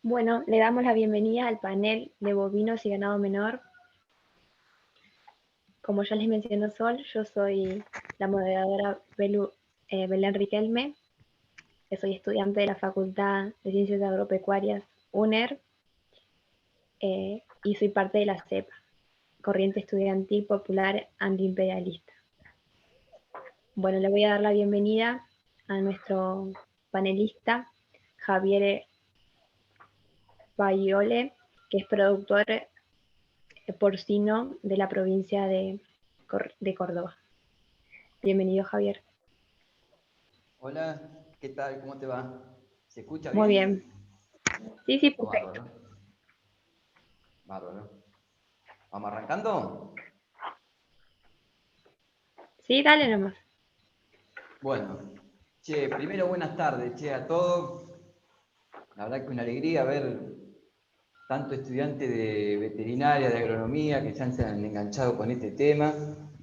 Bueno, le damos la bienvenida al panel de bovinos y ganado menor. Como ya les mencionó Sol, yo soy la moderadora Belén Riquelme, que soy estudiante de la Facultad de Ciencias Agropecuarias UNER y soy parte de la CEPA, Corriente Estudiantil Popular Antiimperialista. Bueno, le voy a dar la bienvenida a nuestro panelista, Javier Baiole, que es productor porcino de la provincia de Córdoba. Bienvenido, Javier. Hola, ¿qué tal? ¿Cómo te va? ¿Se escucha Muy bien. Sí, Oh, perfecto. bárbaro. Bárbaro. ¿Vamos arrancando? Sí, dale nomás. Bueno, primero buenas tardes, a todos. La verdad que una alegría ver tanto estudiantes de veterinaria, de agronomía, que se han enganchado con este tema,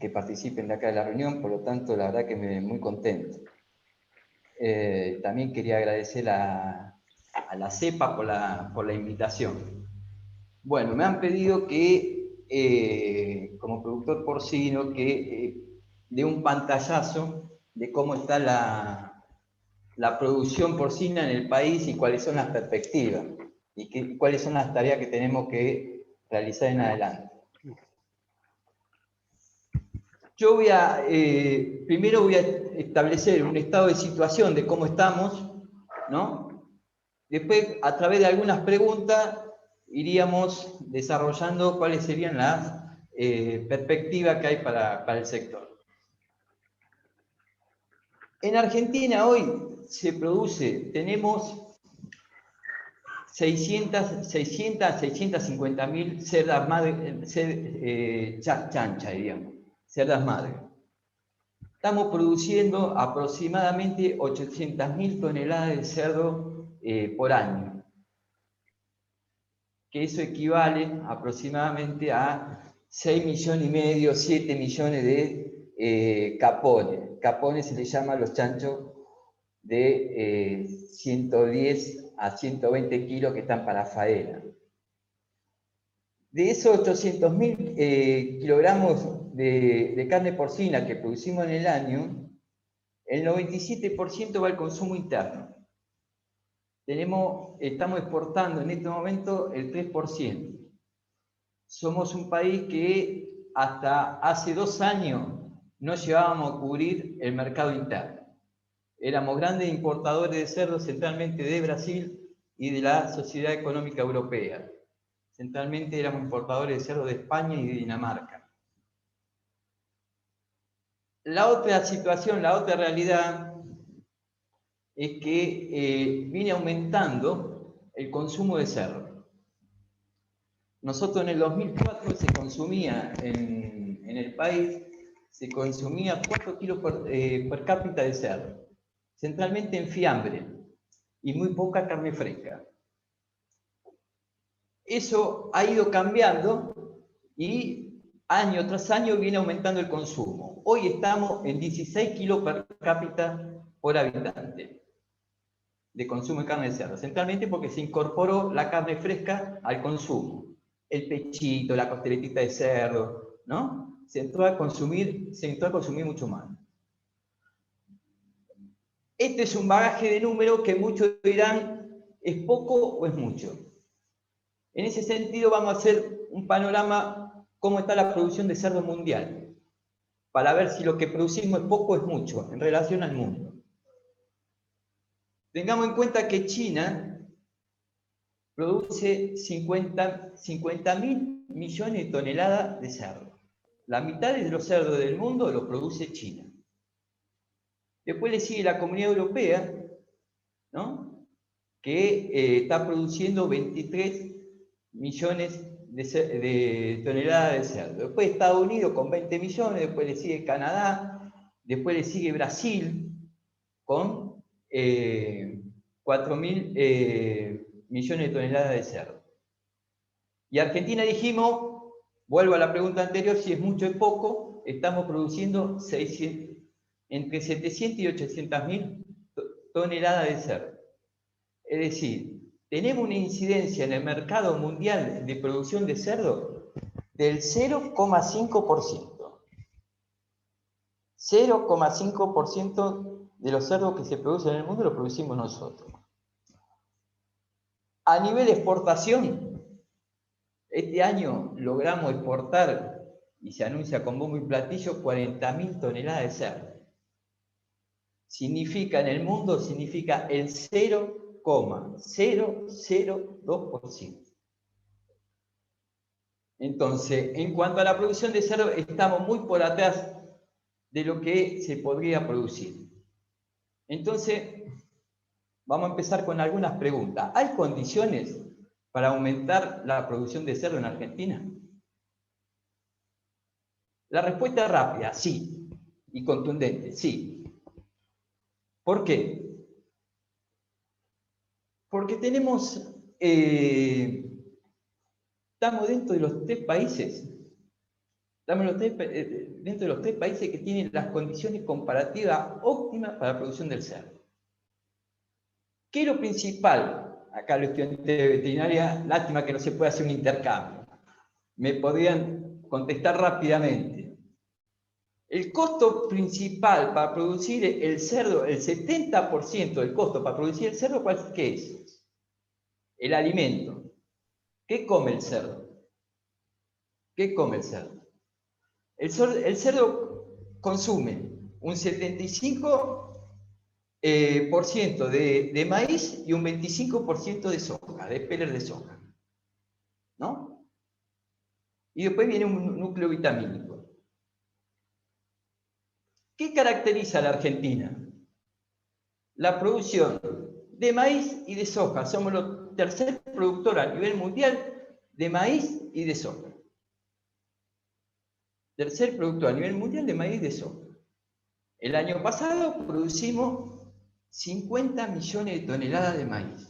que participen de acá de la reunión, por lo tanto, la verdad que me muy contento. También quería agradecer a la CEPA por la invitación. Bueno, me han pedido que, como productor porcino, que dé un pantallazo de cómo está la producción porcina en el país y cuáles son las perspectivas y cuáles son las tareas que tenemos que realizar en adelante. Yo primero voy a establecer un estado de situación de cómo estamos, ¿no? Después, a través de algunas preguntas, iríamos desarrollando cuáles serían las perspectivas que hay para el sector. En Argentina hoy tenemos 650.000 cerdas madre, chanchas, diríamos, cerdas madre. Estamos produciendo aproximadamente 800.000 toneladas de cerdo por año, que eso equivale aproximadamente a 6,5 millones, 7 millones de capones. Capones se les llama a los chanchos de 110 a 120 kilos que están para faena. De esos 800.000 kilogramos de carne porcina que producimos en el año, el 97% va al consumo interno. Estamos exportando en este momento el 3%. Somos un país que hasta hace 2 años no llegábamos a cubrir el mercado interno. Éramos grandes importadores de cerdo, centralmente de Brasil y de la Sociedad Económica Europea. Centralmente éramos importadores de cerdo de España y de Dinamarca. La otra situación, la otra realidad, es que viene aumentando el consumo de cerdo. Nosotros en el 2004 se consumía en el país, se consumía 4 kilos per cápita de cerdo, centralmente en fiambre y muy poca carne fresca. Eso ha ido cambiando y año tras año viene aumentando el consumo. Hoy estamos en 16 kilos per cápita por habitante de consumo de carne de cerdo, centralmente porque se incorporó la carne fresca al consumo. El pechito, la costeletita de cerdo, ¿no? Se entró a consumir mucho más. Este es un bagaje de números que muchos dirán, ¿es poco o es mucho? En ese sentido vamos a hacer un panorama cómo está la producción de cerdo mundial, para ver si lo que producimos es poco o es mucho en relación al mundo. Tengamos en cuenta que China produce 50.000 millones de toneladas de cerdo. La mitad de los cerdos del mundo los produce China. Después le sigue la Comunidad Europea, ¿no? Que está produciendo 23 millones de toneladas de cerdo. Después Estados Unidos con 20 millones, después le sigue Canadá, después le sigue Brasil con 4.000 millones de toneladas de cerdo. Y Argentina dijimos, vuelvo a la pregunta anterior, si es mucho o poco, estamos produciendo entre 700 y 800.000 toneladas de cerdo. Es decir, tenemos una incidencia en el mercado mundial de producción de cerdo del 0,5%. 0,5% de los cerdos que se producen en el mundo lo producimos nosotros. A nivel de exportación, este año logramos exportar, y se anuncia con bombo y platillo, 40.000 toneladas de cerdo. Significa en el mundo, significa el 0,002%. Entonces, en cuanto a la producción de cerdo, estamos muy por atrás de lo que se podría producir. Entonces, vamos a empezar con algunas preguntas. ¿Hay condiciones para aumentar la producción de cerdo en Argentina? La respuesta es rápida, sí, y contundente, sí. ¿Por qué? Porque estamos dentro de los tres países, dentro de los tres países que tienen las condiciones comparativas óptimas para la producción del cerdo. ¿Qué es lo principal? Acá los estudiantes de veterinaria, lástima que no se puede hacer un intercambio. Me podrían contestar rápidamente. El costo principal para producir el cerdo, el 70% del costo para producir el cerdo, ¿qué es? El alimento. ¿Qué come el cerdo? ¿Qué come el cerdo? El cerdo consume un 75% de maíz y un 25% de soja, de peler de soja, ¿no? Y después viene un núcleo vitamínico. ¿Qué caracteriza a la Argentina? La producción de maíz y de soja. Somos el tercer productor a nivel mundial de maíz y de soja. Tercer productor a nivel mundial de maíz y de soja. El año pasado producimos 50 millones de toneladas de maíz.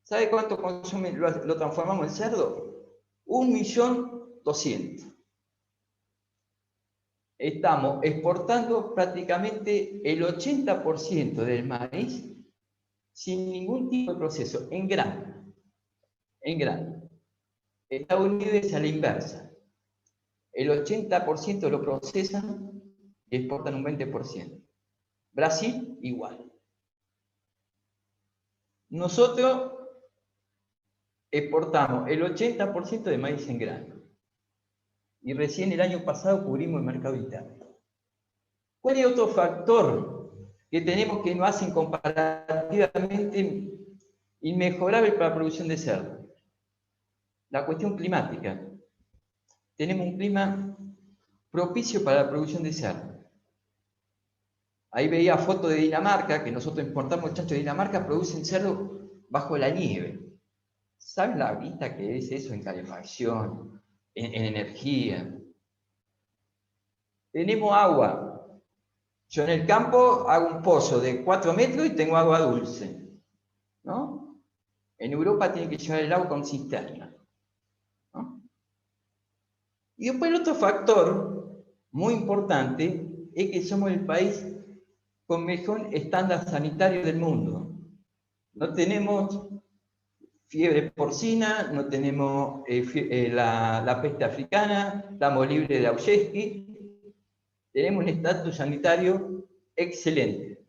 ¿Sabe cuánto consume, lo transformamos en cerdo? 1.200.000. Estamos exportando prácticamente el 80% del maíz sin ningún tipo de proceso, en grano. En grano. Estados Unidos es a la inversa. El 80% lo procesan y exportan un 20%. Brasil, igual. Nosotros exportamos el 80% de maíz en grano. Y recién el año pasado cubrimos el mercado interno. ¿Cuál es otro factor que tenemos que nos hacen comparativamente inmejorable para la producción de cerdo? La cuestión climática. Tenemos un clima propicio para la producción de cerdo. Ahí veía fotos de Dinamarca, que nosotros importamos chancho de Dinamarca, producen cerdo bajo la nieve. ¿Saben la vista que es eso en calefacción, en energía? Tenemos agua. Yo en el campo hago un pozo de 4 metros y tengo agua dulce, ¿no? En Europa tienen que llevar el agua con cisterna, ¿no? Y después el otro factor muy importante es que somos el país con mejor estándar sanitario del mundo. No tenemos fiebre porcina, no tenemos la peste africana, estamos libres de Augeski, tenemos un estatus sanitario excelente.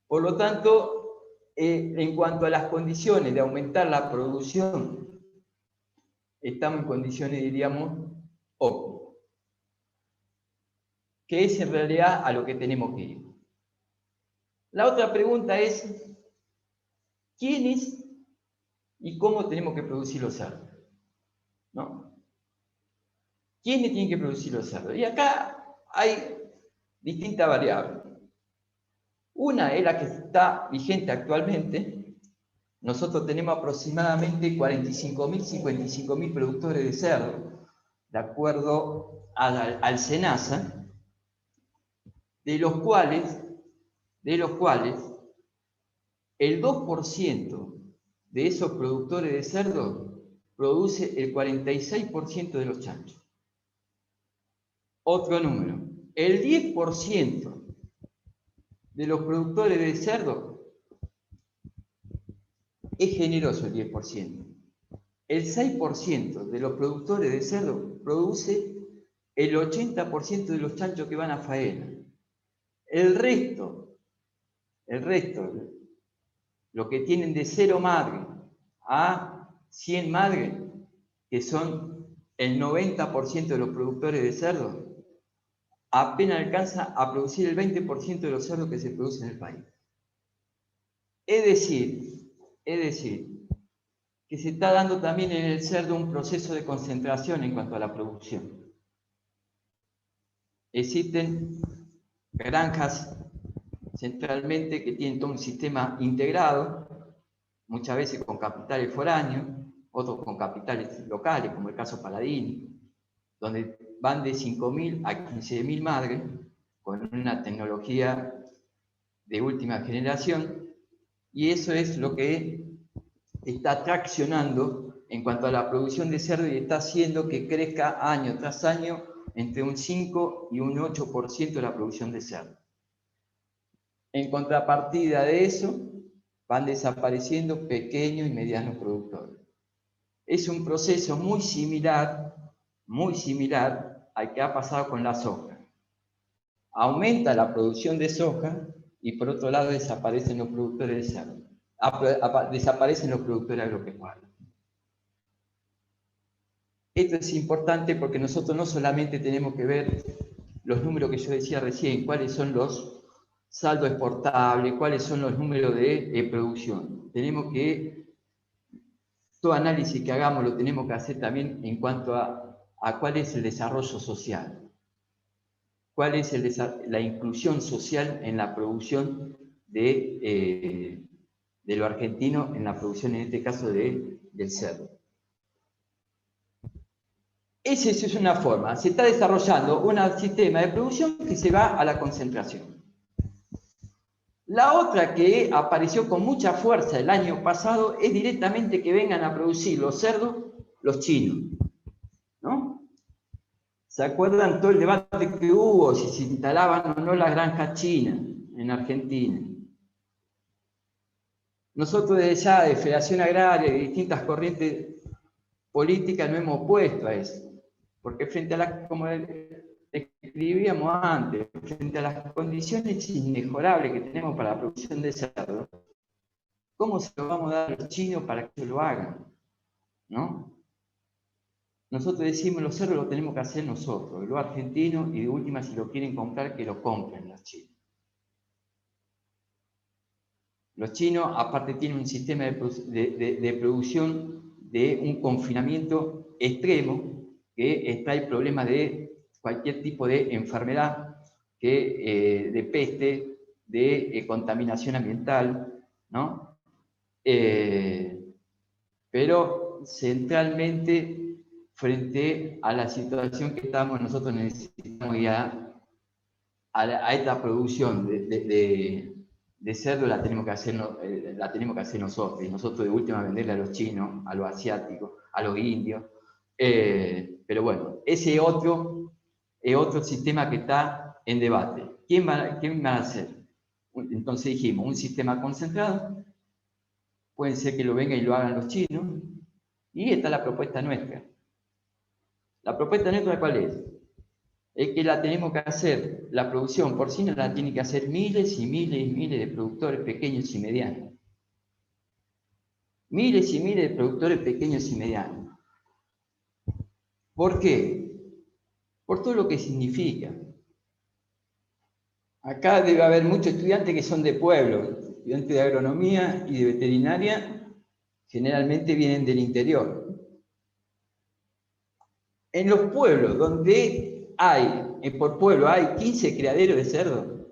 Por lo tanto, en cuanto a las condiciones de aumentar la producción, estamos en condiciones, diríamos, óptimas. Que es en realidad a lo que tenemos que ir. La otra pregunta es, ¿quiénes y cómo tenemos que producir los cerdos? ¿No? ¿Quiénes tienen que producir los cerdos? Y acá hay distintas variables. Una es la que está vigente actualmente. Nosotros tenemos aproximadamente 45.000, 55.000 productores de cerdo, de acuerdo al SENASA, de los cuales el 2% de esos productores de cerdo produce el 46% de los chanchos. Otro número, el 10% de los productores de cerdo es generoso el 10%. El 6% de los productores de cerdo produce el 80% de los chanchos que van a faena. El resto, lo que tienen de 0 madre a 100 madres, que son el 90% de los productores de cerdo, apenas alcanza a producir el 20% de los cerdos que se producen en el país. Es decir, que se está dando también en el cerdo un proceso de concentración en cuanto a la producción. Existen granjas centralmente que tienen todo un sistema integrado, muchas veces con capitales foráneos, otros con capitales locales, como el caso Paladini, donde van de 5.000 a 15.000 madres, con una tecnología de última generación, y eso es lo que está traccionando en cuanto a la producción de cerdo y está haciendo que crezca año tras año entre un 5 y un 8% de la producción de cerdo. En contrapartida de eso, van desapareciendo pequeños y medianos productores. Es un proceso muy similar al que ha pasado con la soja. Aumenta la producción de soja y por otro lado desaparecen los productores de cerdo. Desaparecen los productores agropecuarios. Esto es importante porque nosotros no solamente tenemos que ver los números que yo decía recién, cuáles son los saldos exportables, cuáles son los números de producción. Tenemos que, todo análisis que hagamos lo tenemos que hacer también en cuanto a cuál es el desarrollo social, cuál es la inclusión social en la producción de lo argentino, en la producción en este caso del cerdo. Esa es una forma, se está desarrollando un sistema de producción que se va a la concentración. La otra que apareció con mucha fuerza el año pasado es directamente que vengan a producir los cerdos los chinos, ¿no? ¿Se acuerdan todo el debate que hubo si se instalaban o no las granjas chinas en Argentina? Nosotros desde ya de Federación Agraria y de distintas corrientes políticas no hemos opuesto a eso. Porque frente a las, como escribíamos antes, frente a las condiciones inmejorables que tenemos para la producción de cerdo, ¿cómo se lo vamos a dar a los chinos para que lo hagan? ¿No? Nosotros decimos, los cerdos los tenemos que hacer nosotros, los argentinos, y de última, si lo quieren comprar, que lo compren los chinos. Los chinos, aparte, tienen un sistema de producción de un confinamiento extremo, que está el problema de cualquier tipo de enfermedad, de peste, de contaminación ambiental, ¿no? Pero centralmente, frente a la situación que estamos, nosotros necesitamos ya a esta producción de cerdo la tenemos que hacer nosotros, y nosotros de última venderle a los chinos, a los asiáticos, a los indios. Pero bueno, ese es otro sistema que está en debate. ¿Quién va a hacer? Entonces dijimos, un sistema concentrado, puede ser que lo vengan y lo hagan los chinos, y esta es la propuesta nuestra. ¿La propuesta nuestra cuál es? Es que la tenemos que hacer, la producción porcina la tienen que hacer miles y miles y miles de productores pequeños y medianos. Miles y miles de productores pequeños y medianos. ¿Por qué? Por todo lo que significa. Acá debe haber muchos estudiantes que son de pueblo, estudiantes de agronomía y de veterinaria, generalmente vienen del interior. En los pueblos donde por pueblo hay 15 criaderos de cerdo,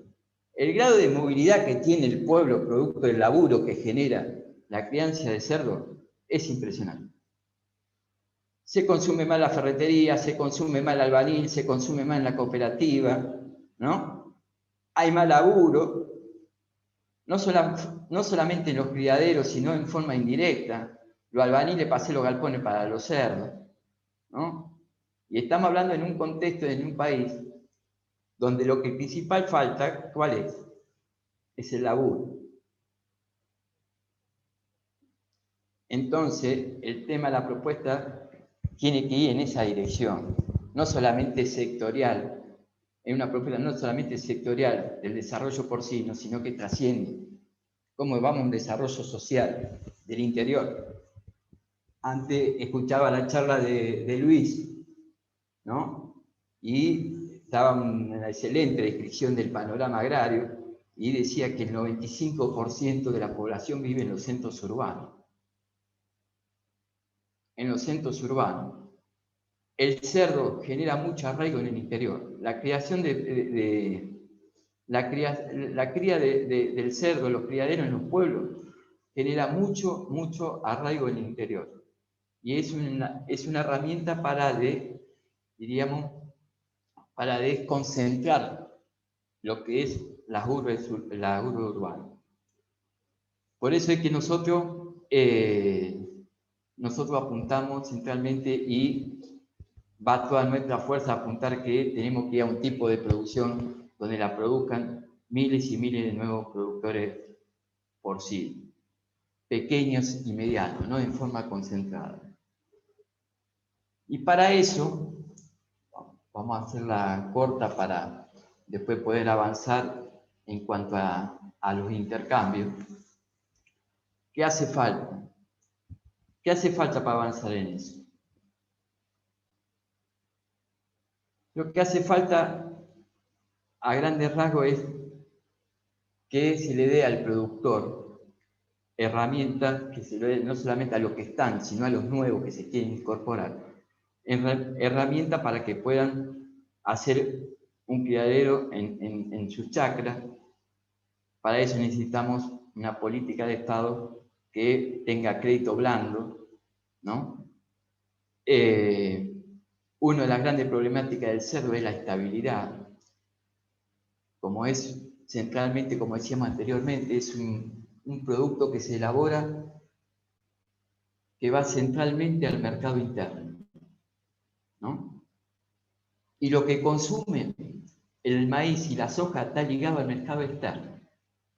el grado de movilidad que tiene el pueblo producto del laburo que genera la crianza de cerdo es impresionante. Se consume más la ferretería, se consume más el albañil, se consume más en la cooperativa, ¿no? Hay más laburo, no solamente en los criaderos, sino en forma indirecta. Los albañiles pasan los galpones para los cerdos, ¿no? Y estamos hablando en un contexto, en un país, donde lo que principal falta, ¿cuál es? Es el laburo. Entonces, el tema de la propuesta tiene que ir en esa dirección, no solamente sectorial, en una propuesta no solamente sectorial del desarrollo porcino, sino que trasciende. ¿Cómo vamos a un desarrollo social del interior? Antes escuchaba la charla de Luis, ¿no? Y estaba una excelente descripción del panorama agrario y decía que el 95% de la población vive en los centros urbanos. En los centros urbanos. El cerdo genera mucho arraigo en el interior. La creación la cría del cerdo, los criaderos en los pueblos, genera mucho arraigo en el interior. Y es una herramienta diríamos, para desconcentrar lo que es la urbe urbana. Por eso es que nosotros apuntamos centralmente y va toda nuestra fuerza a apuntar que tenemos que ir a un tipo de producción donde la produzcan miles y miles de nuevos productores porcinos, pequeños y medianos, no en forma concentrada. Y para eso, vamos a hacerla corta para después poder avanzar en cuanto a los intercambios. ¿Qué hace falta? ¿Qué hace falta para avanzar en eso? Lo que hace falta a grandes rasgos es que se le dé al productor herramientas que se le dé no solamente a los que están, sino a los nuevos que se quieren incorporar, herramientas para que puedan hacer un criadero en sus chacras. Para eso necesitamos una política de Estado que tenga crédito blando, ¿no? Una de las grandes problemáticas del cerdo es la estabilidad. Como es centralmente, como decíamos anteriormente, es un producto que se elabora que va centralmente al mercado interno, ¿no? Y lo que consume el maíz y la soja está ligado al mercado externo.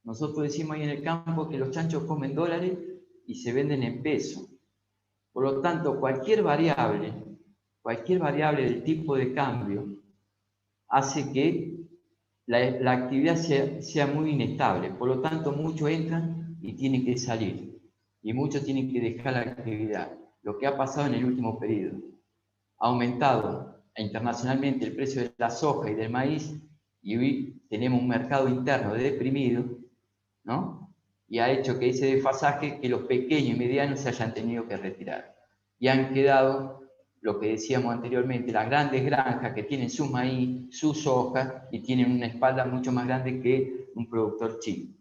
Nosotros decimos ahí en el campo que los chanchos comen dólares y se venden en pesos. Por lo tanto, cualquier variable del tipo de cambio hace que la actividad sea muy inestable. Por lo tanto, muchos entran y tienen que salir. Y muchos tienen que dejar la actividad. Lo que ha pasado en el último periodo. Ha aumentado internacionalmente el precio de la soja y del maíz y hoy tenemos un mercado interno deprimido, ¿no? Y ha hecho que ese desfasaje, que los pequeños y medianos se hayan tenido que retirar. Y han quedado, lo que decíamos anteriormente, las grandes granjas que tienen su maíz, su soja y tienen una espalda mucho más grande que un productor chico.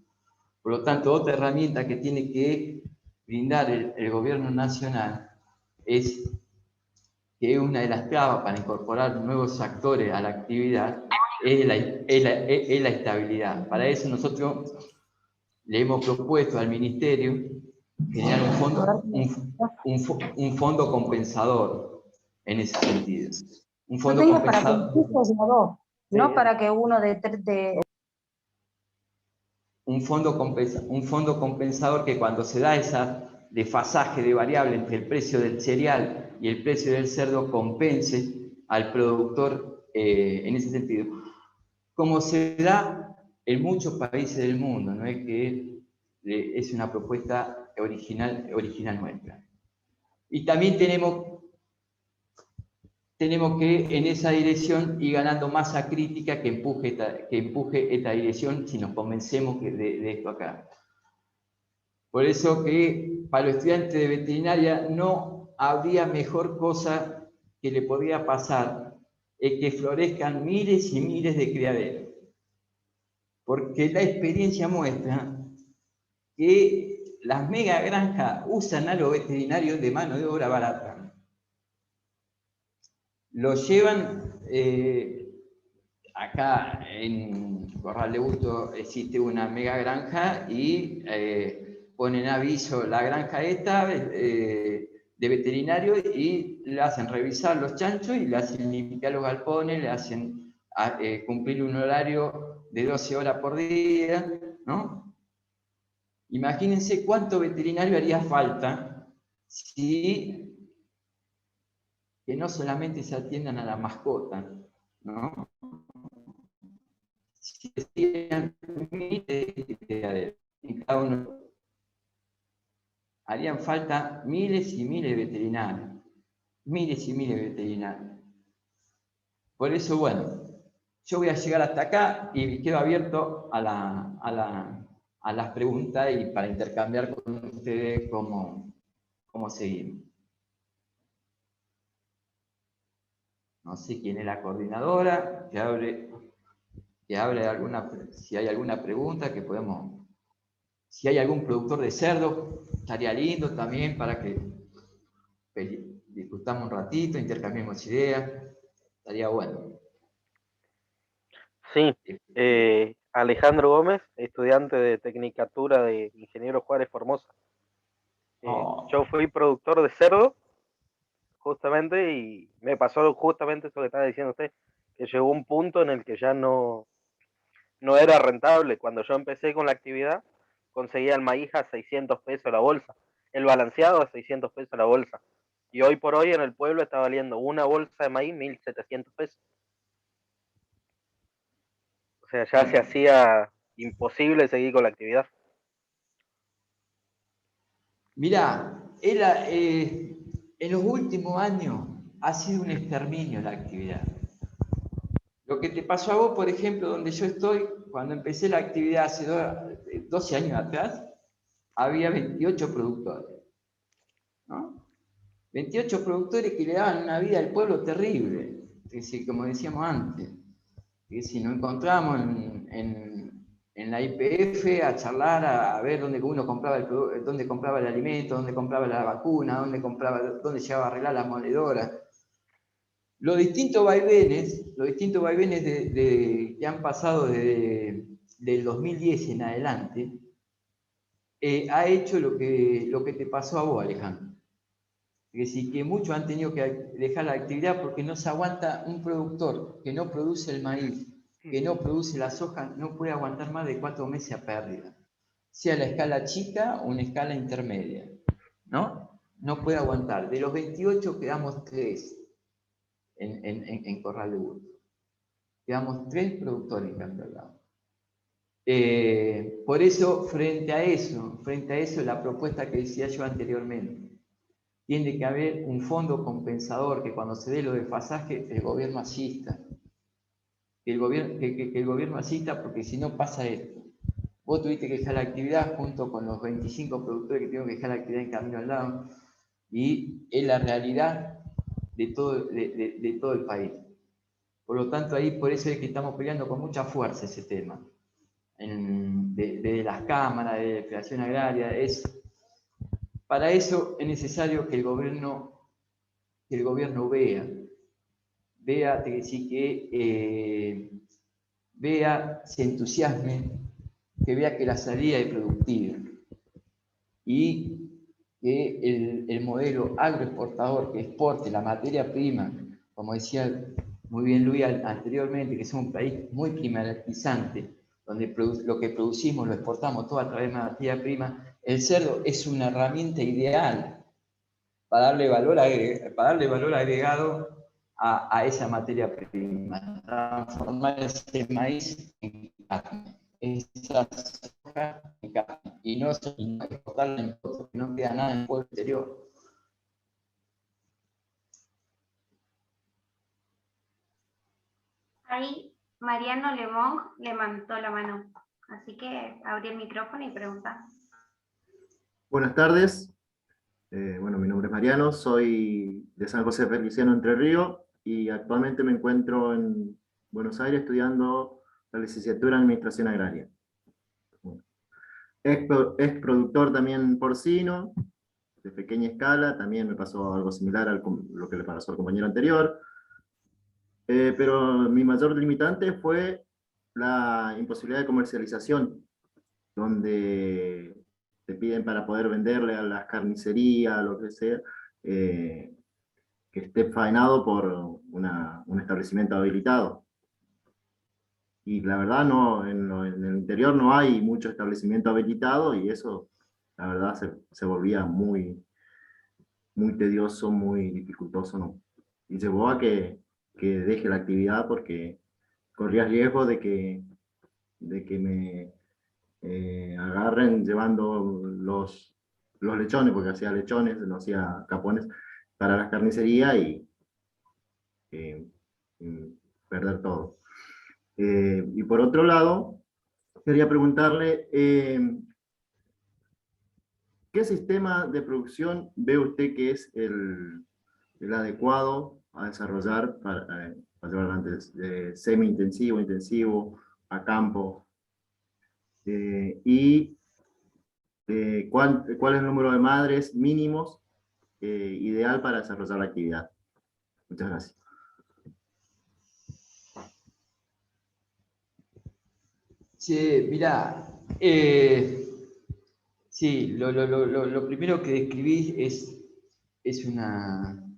Por lo tanto, otra herramienta que tiene que brindar el gobierno nacional es que una de las trabas para incorporar nuevos actores a la actividad es la estabilidad. Para eso nosotros le hemos propuesto al Ministerio generar un fondo compensador en ese sentido. Un fondo compensador. No para que uno de un fondo compensador que cuando se da ese desfasaje de variable entre el precio del cereal y el precio del cerdo compense al productor en ese sentido. Como se da en muchos países del mundo, no es que es una propuesta original nuestra. Y también tenemos que en esa dirección ir ganando masa crítica que empuje esta dirección si nos convencemos de esto acá. Por eso que para los estudiantes de veterinaria no habría mejor cosa que le podría pasar que florezcan miles y miles de criaderos. Porque la experiencia muestra que las mega granjas usan a los veterinarios de mano de obra barata. Los llevan, acá en Corral de Busto existe una mega granja y ponen aviso la granja esta de veterinario y le hacen revisar los chanchos y le hacen limpiar los galpones, le hacen cumplir un horario de 12 horas por día, ¿no? Imagínense cuánto veterinario haría falta sí, que no solamente se atiendan a la mascota, ¿no? Si decían miles de criaderos, en cada uno harían falta miles y miles de veterinarios, miles y miles de veterinarios. Por eso, bueno, yo voy a llegar hasta acá y quedo abierto a las preguntas y para intercambiar con ustedes cómo seguimos. No sé quién es la coordinadora, que hable de alguna, si hay alguna pregunta que podemos, si hay algún productor de cerdo, estaría lindo también para que discutamos un ratito, intercambiemos ideas, estaría bueno. Sí, Alejandro Gómez, estudiante de Tecnicatura de Ingeniero Juárez Formosa. Yo fui productor de cerdo, justamente, y me pasó justamente eso que estaba diciendo usted, que llegó un punto en el que ya no era rentable. Cuando yo empecé con la actividad, conseguía el maíz a 600 pesos la bolsa, el balanceado a 600 pesos la bolsa. Y hoy por hoy en el pueblo está valiendo una bolsa de maíz 1.700 pesos. O sea, ya se hacía imposible seguir con la actividad. Mirá, en los últimos años ha sido un exterminio la actividad. Lo que te pasó a vos, por ejemplo, donde yo estoy, cuando empecé la actividad hace 12 años atrás, había 28 productores, ¿no? 28 productores que le daban una vida al pueblo terrible, como decíamos antes, que si nos encontramos en la IPF a charlar, a ver dónde uno compraba dónde compraba el alimento, dónde compraba la vacuna, dónde llegaba a arreglar la moledora. Los distintos vaivenes que han pasado del 2010 en adelante, ha hecho lo que te pasó a vos, Alejandro. Es decir, que muchos han tenido que dejar la actividad porque no se aguanta un productor que no produce el maíz, que no produce la soja, no puede aguantar más de 4 meses a pérdida. Sea la escala chica o una escala intermedia, ¿no? No puede aguantar. De los 28 quedamos 3 en Corral de Burgos. Quedamos 3 productores en cambio al lado. Por eso, frente a eso, la propuesta que decía yo anteriormente, tiene que haber un fondo compensador que cuando se dé lo de desfasaje, el gobierno asista. Que el gobierno asista, porque si no pasa esto. Vos tuviste que dejar la actividad junto con los 25 productores que tuvieron que dejar la actividad en camino al lado, y es la realidad de todo el país. Por lo tanto, por eso es que estamos peleando con mucha fuerza ese tema. De las cámaras, de Federación Agraria, para eso es necesario que el gobierno vea, te decir que vea, se entusiasme, que vea que la salida es productiva y que el modelo agroexportador que exporte la materia prima, como decía muy bien Luis anteriormente, que es un país muy primarizante, donde lo que producimos lo exportamos todo a través de materia prima, el cerdo es una herramienta ideal para darle valor agregado a esa materia prima, transformar ese maíz en carne, esa soja en carne, y no exportarla en porque no queda nada en el pueblo exterior. Ahí Mariano Lemón levantó la mano, así que abrí el micrófono y pregunta. Buenas tardes. Bueno, mi nombre es Mariano, soy de San José Feliciano, Entre Ríos, y actualmente me encuentro en Buenos Aires estudiando la licenciatura en Administración Agraria. Bueno, ex productor también porcino, de pequeña escala, también me pasó algo similar a lo que le pasó al compañero anterior, pero mi mayor limitante fue la imposibilidad de comercialización, donde te piden para poder venderle a las carnicerías, lo que sea, que esté faenado por un establecimiento habilitado. Y la verdad, no, en el interior no hay mucho establecimiento habilitado y eso, la verdad, se volvía muy, muy tedioso, muy dificultoso, ¿no? Y llevó a que deje la actividad porque corría riesgo de que me agarren llevando los lechones, porque hacía lechones, no hacía capones, para las carnicerías eh, y perder todo. Y por otro lado, quería preguntarle, ¿qué sistema de producción ve usted que es el adecuado a desarrollar para llevar adelante semi-intensivo, intensivo, a campo? Y ¿cuál es el número de madres mínimos ideal para desarrollar la actividad? Muchas gracias. Sí, mirá, sí, lo primero que describí es una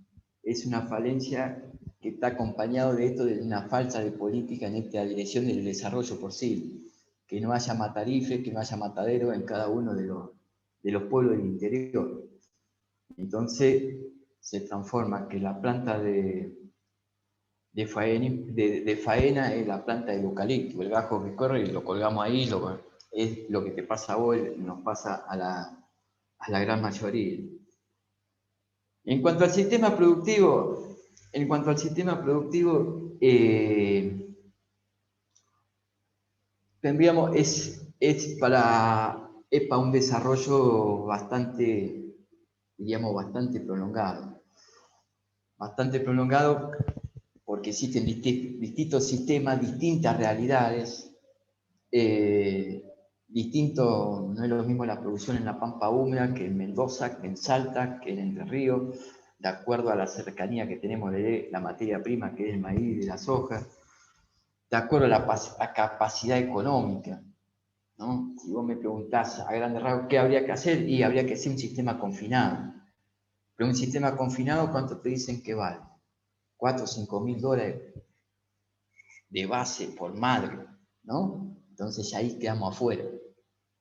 falencia que está acompañado de esto, de una falta de política en esta dirección del desarrollo posible. Que no haya matarife, que no haya matadero en cada uno de los pueblos del interior. Entonces se transforma que la planta de faena es la planta del eucalipto, el gajo que corre y lo colgamos ahí, es lo que te pasa a vos, nos pasa a la gran mayoría. En cuanto al sistema productivo, tendríamos, es para un desarrollo bastante, diríamos, bastante prolongado. Bastante prolongado porque existen distintos sistemas, distintas realidades, no es lo mismo la producción en la Pampa Húmeda que en Mendoza, que en Salta, que en Entre Ríos, de acuerdo a la cercanía que tenemos de la materia prima, que es el maíz y de la soja, de acuerdo a la capacidad económica, ¿no? Si vos me preguntás a grandes rasgos qué habría que hacer, y habría que hacer un sistema confinado. Pero un sistema confinado, ¿cuánto te dicen que vale? 4 o 5 mil dólares de base por madre, ¿no? Entonces ya ahí quedamos afuera.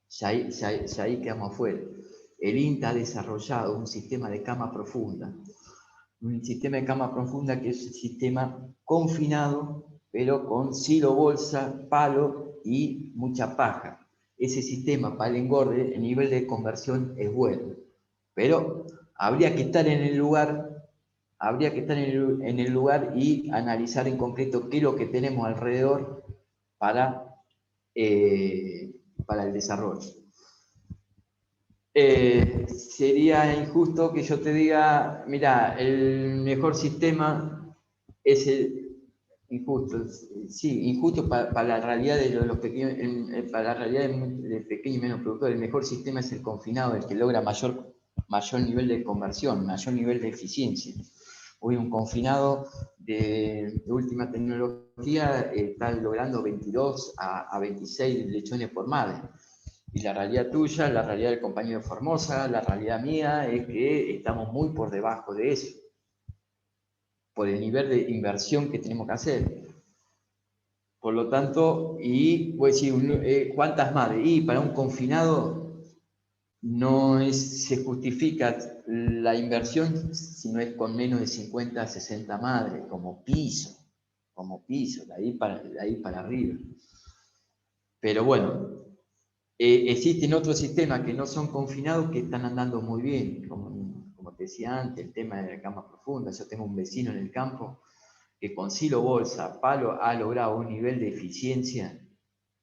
Ya ahí quedamos afuera. El INTA ha desarrollado un sistema de cama profunda. Un sistema de cama profunda que es un sistema confinado, pero con silo, bolsa, palo y mucha paja. Ese sistema para el engorde, el nivel de conversión es bueno. Pero habría que estar en el lugar, y analizar en concreto qué es lo que tenemos alrededor para el desarrollo. Sería injusto que yo te diga, mira, el mejor sistema es injusto para la realidad de los pequeños, para la realidad de pequeños y menos productores. El mejor sistema es el confinado, el que logra mayor nivel de conversión, mayor nivel de eficiencia. Hoy un confinado de última tecnología está logrando 22 a 26 lechones por madre. Y la realidad tuya, la realidad del compañero de Formosa, la realidad mía es que estamos muy por debajo de eso, por el nivel de inversión que tenemos que hacer. Por lo tanto, y voy a decir, ¿cuántas madres? Y para un confinado se justifica la inversión si no es con menos de 50 a 60 madres, como piso, de ahí para arriba. Pero bueno, existen otros sistemas que no son confinados que están andando muy bien, como te decía antes, el tema de la cama profunda. Yo tengo un vecino en el campo que con silo, bolsa, palo ha logrado un nivel de eficiencia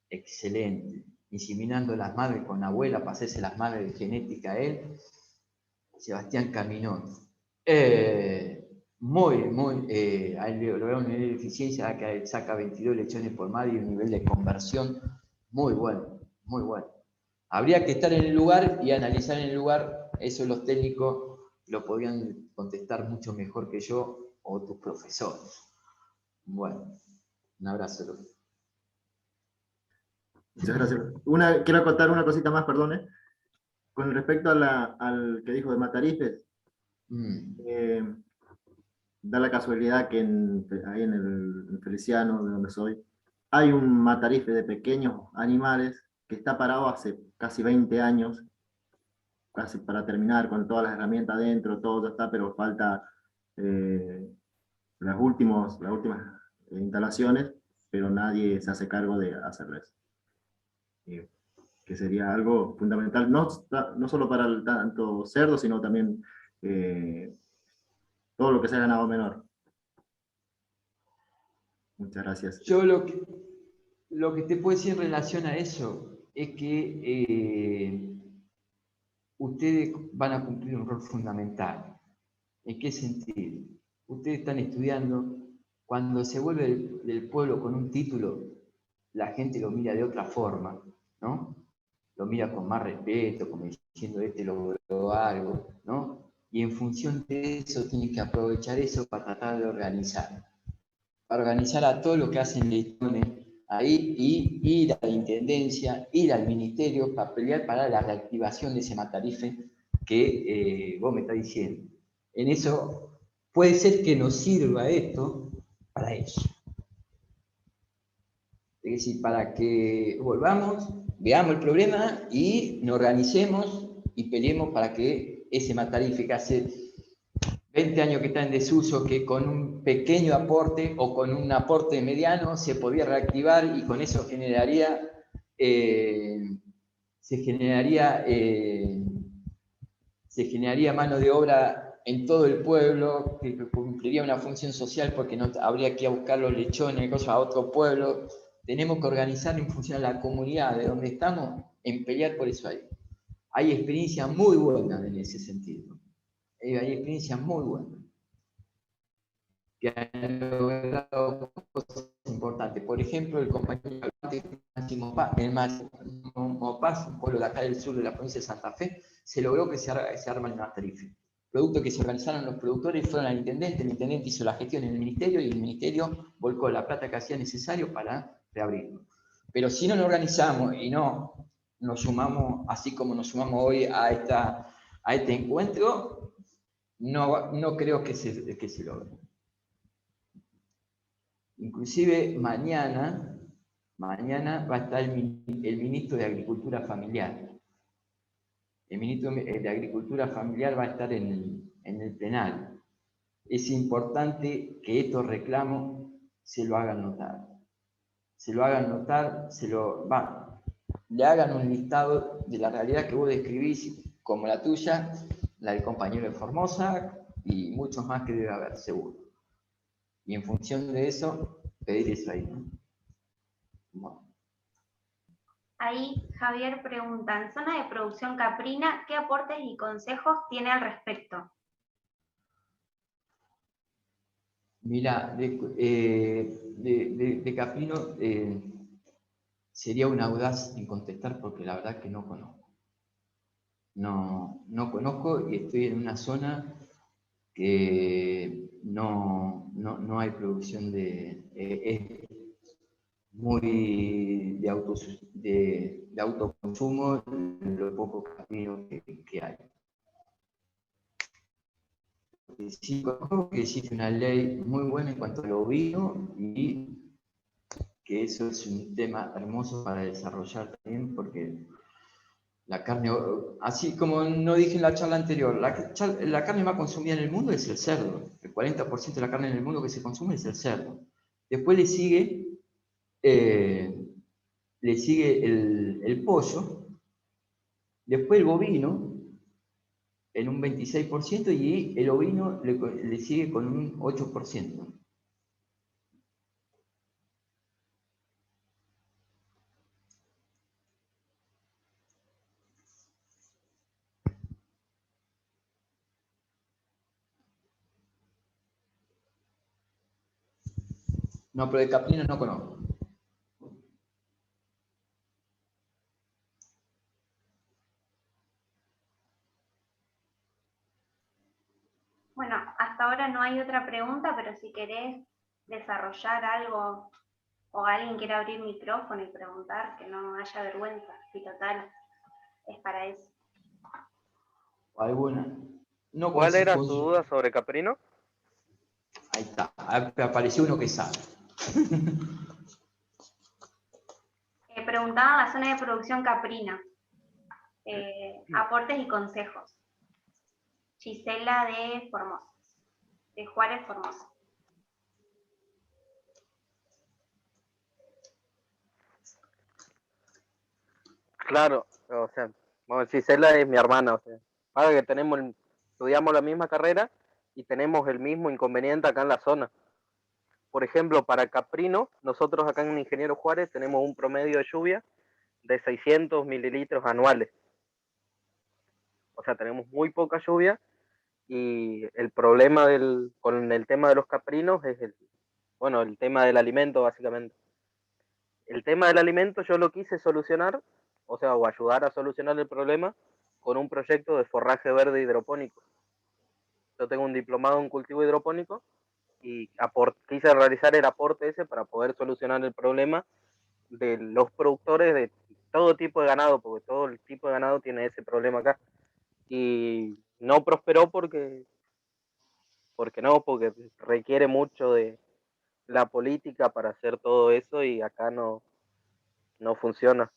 excelente, inseminando las madres con la abuela para hacerse las madres de genética a él, Sebastián Caminón. Ha logrado un nivel de eficiencia que saca 22 lechones por madre y un nivel de conversión muy bueno, muy bueno. Habría que estar en el lugar y analizar en el lugar, eso los técnicos lo podrían contestar mucho mejor que yo o tus profesores. Bueno, un abrazo. Muchas gracias. Quiero acotar una cosita más, perdone. Con respecto al que dijo de Matarifes, da la casualidad que ahí en el Feliciano, de donde soy, hay un matarife de pequeños animales que está parado hace casi 20 años, casi para terminar, con todas las herramientas adentro, todo ya está, pero falta las últimas instalaciones, pero nadie se hace cargo de hacerlo eso. Que sería algo fundamental, no solo para el tanto cerdo, sino también todo lo que sea ganado menor. Muchas gracias. Yo lo que te puedo decir en relación a eso es que ustedes van a cumplir un rol fundamental. ¿En qué sentido? Ustedes están estudiando, cuando se vuelve del pueblo con un título, la gente lo mira de otra forma, ¿no? Lo mira con más respeto, como diciendo, este logró algo, ¿no? Y en función de eso, tienen que aprovechar eso para tratar de organizar. Para organizar a todo lo que hacen leitones ahí y ir a la intendencia, ir al ministerio para pelear para la reactivación de ese matarife que vos me estás diciendo. En eso puede ser que nos sirva esto para eso. Es decir, para que volvamos, veamos el problema y nos organicemos y peleemos para que ese matarife que hace 20 años que está en desuso, que con un pequeño aporte o con un aporte mediano se podía reactivar y con eso se generaría mano de obra en todo el pueblo, que cumpliría una función social porque no habría que ir a buscar los lechones, cosas a otro pueblo. Tenemos que organizar en función a la comunidad de donde estamos, en pelear por eso ahí. Hay experiencias muy buenas en ese sentido. Hay experiencias muy buenas que han logrado cosas importantes. Por ejemplo, el compañero en Mopaz, un pueblo de acá del sur de la provincia de Santa Fe, se logró que se arma el matarife. Producto que se organizaron los productores, fueron al intendente, el intendente hizo la gestión en el ministerio y el ministerio volcó la plata que hacía necesario para reabrirlo. Pero si no nos organizamos y no nos sumamos, así como nos sumamos hoy a este encuentro, no creo que se logre. Inclusive mañana va a estar el ministro de Agricultura Familiar. El ministro de Agricultura Familiar va a estar en el plenario. Es importante que estos reclamos se lo hagan notar. Le hagan un listado de la realidad que vos describís, como la tuya, la del compañero de Formosa y muchos más que debe haber, seguro. Y en función de eso, pedir eso ahí, ¿no? Bueno. Ahí Javier pregunta, en zona de producción caprina, ¿qué aportes y consejos tiene al respecto? Mira, de caprino sería un audaz en contestar porque la verdad que no conozco. No conozco y estoy en una zona que no hay producción es muy de autoconsumo, lo poco caprino que hay. Sí, conozco que existe una ley muy buena en cuanto al ovino y que eso es un tema hermoso para desarrollar también porque la carne, así como no dije en la charla anterior, la carne más consumida en el mundo es el cerdo. El 40% de la carne en el mundo que se consume es el cerdo. Después le sigue el pollo, después el bovino en un 26% y el ovino le sigue con un 8%. No, pero de caprino no conozco. Bueno, hasta ahora no hay otra pregunta, pero si querés desarrollar algo o alguien quiere abrir micrófono y preguntar, que no haya vergüenza, y total, es para eso. ¿Alguna? No, ¿Cuál era su duda sobre caprino? Ahí está, apareció uno que sabe. Preguntaban la zona de producción caprina. aportes y consejos. Gisela de Formosa, de Juárez, Formosa. Claro, o sea, bueno, Gisela es mi hermana, o sea, ahora que estudiamos la misma carrera y tenemos el mismo inconveniente acá en la zona. Por ejemplo, para Caprino, nosotros acá en Ingeniero Juárez tenemos un promedio de lluvia de 600 mililitros anuales. O sea, tenemos muy poca lluvia y el problema con el tema de los caprinos es el tema del alimento, básicamente. El tema del alimento yo lo quise solucionar, o ayudar a solucionar el problema con un proyecto de forraje verde hidropónico. Yo tengo un diplomado en cultivo hidropónico y quise realizar el aporte ese para poder solucionar el problema de los productores de todo tipo de ganado, porque todo el tipo de ganado tiene ese problema acá. Y no prosperó porque requiere mucho de la política para hacer todo eso y acá no funciona.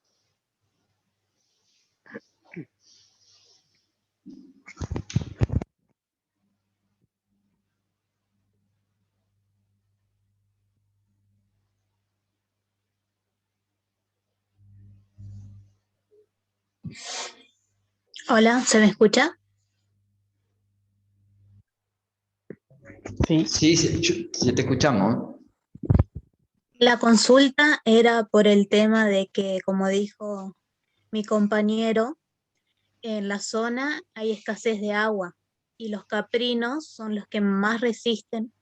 Hola, ¿se me escucha? Sí, sí, te escuchamos. La consulta era por el tema de que, como dijo mi compañero, en la zona hay escasez de agua y los caprinos son los que más resisten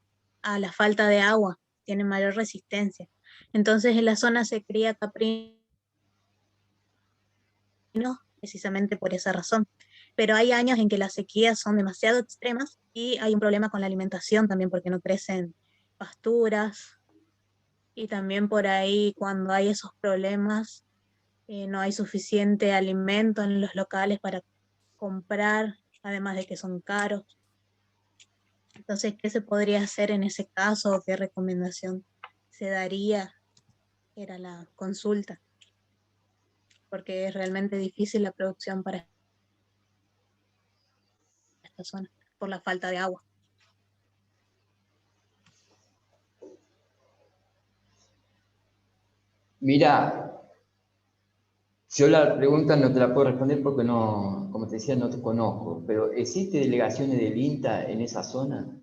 a la falta de agua, tienen mayor resistencia. Entonces en la zona se cría caprinos precisamente por esa razón. Pero hay años en que las sequías son demasiado extremas y hay un problema con la alimentación también porque no crecen pasturas y también por ahí cuando hay esos problemas no hay suficiente alimento en los locales para comprar, además de que son caros. Entonces, ¿qué se podría hacer en ese caso? ¿Qué recomendación se daría? Era la consulta, porque es realmente difícil la producción para esta zona por la falta de agua. Mira, yo la pregunta no te la puedo responder porque no, como te decía, no te conozco, pero ¿existe delegaciones del INTA en esa zona?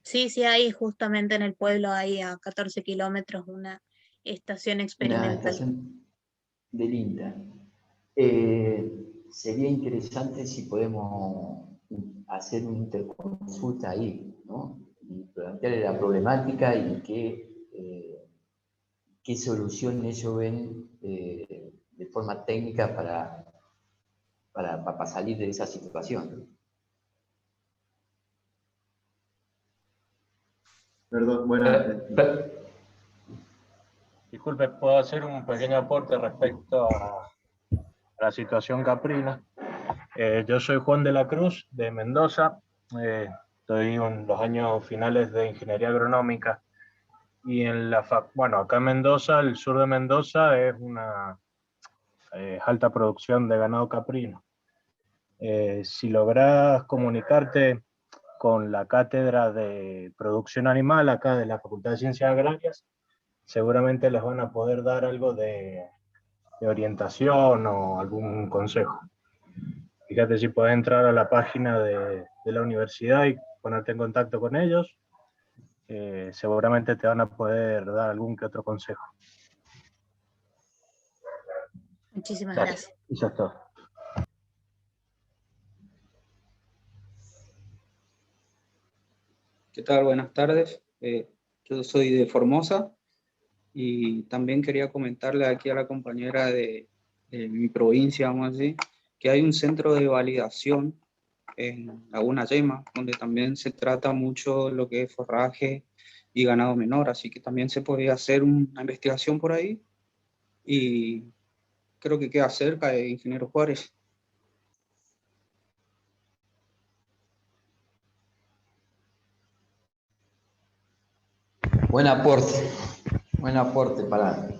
Sí, sí, hay justamente en el pueblo, hay a 14 kilómetros una estación Una experimental. estación del INTA. Sería interesante si podemos hacer una interconsulta ahí, ¿no? Y plantearle la problemática y qué solución ellos ven de forma técnica para salir de esa situación. Perdón, buena. Disculpe, ¿puedo hacer un pequeño aporte respecto a la situación caprina? Yo soy Juan de la Cruz, de Mendoza. Estoy en los años finales de Ingeniería Agronómica. Y acá en Mendoza, el sur de Mendoza, es una alta producción de ganado caprino. Si logras comunicarte con la cátedra de producción animal acá de la Facultad de Ciencias Agrarias, seguramente les van a poder dar algo de orientación o algún consejo. Fíjate si puedes entrar a la página de la universidad y ponerte en contacto con ellos. Seguramente te van a poder dar algún que otro consejo. Muchísimas gracias. Eso es todo. ¿Qué tal? Buenas tardes. Yo soy de Formosa y también quería comentarle aquí a la compañera de mi provincia, vamos a decir, que hay un centro de validación en Laguna Yema, donde también se trata mucho lo que es forraje y ganado menor, así que también se podría hacer una investigación por ahí y creo que queda cerca de Ingeniero Juárez. Buen aporte. Buen aporte para...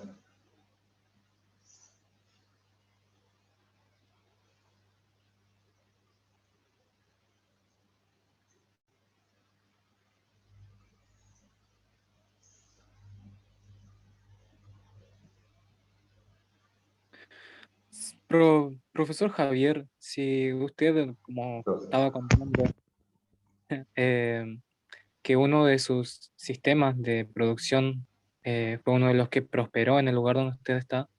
Profesor Javier, si usted, como estaba contando, que uno de sus sistemas de producción fue uno de los que prosperó en el lugar donde usted está,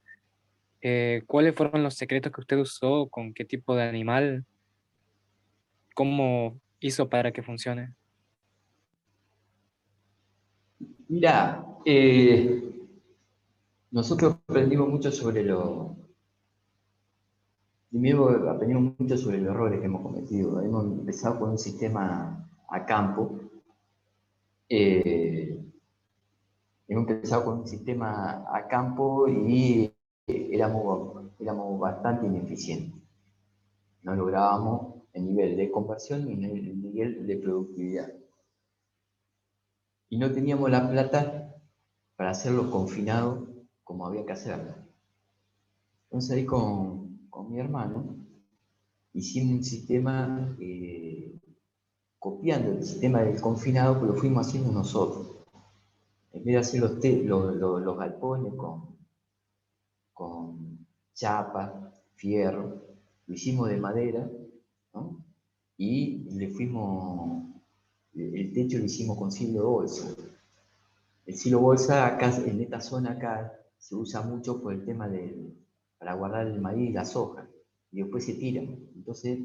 ¿cuáles fueron los secretos que usted usó? ¿Con qué tipo de animal? ¿Cómo hizo para que funcione? Mira, nosotros aprendimos mucho sobre primero aprendimos mucho sobre los errores que hemos cometido. Hemos empezado con un sistema a campo. Y éramos bastante ineficientes. No lográbamos el nivel de conversión ni el nivel de productividad. Y no teníamos la plata para hacerlo confinado como había que hacerlo. Entonces ahí con mi hermano hicimos un sistema copiando el sistema del confinado, pero lo fuimos haciendo nosotros. En vez de hacer los galpones con chapa, fierro, lo hicimos de madera, ¿no? Y el techo lo hicimos con silo bolsa. El silo bolsa acá, en esta zona acá, se usa mucho por el tema para guardar el maíz y la soja, y después se tiran, entonces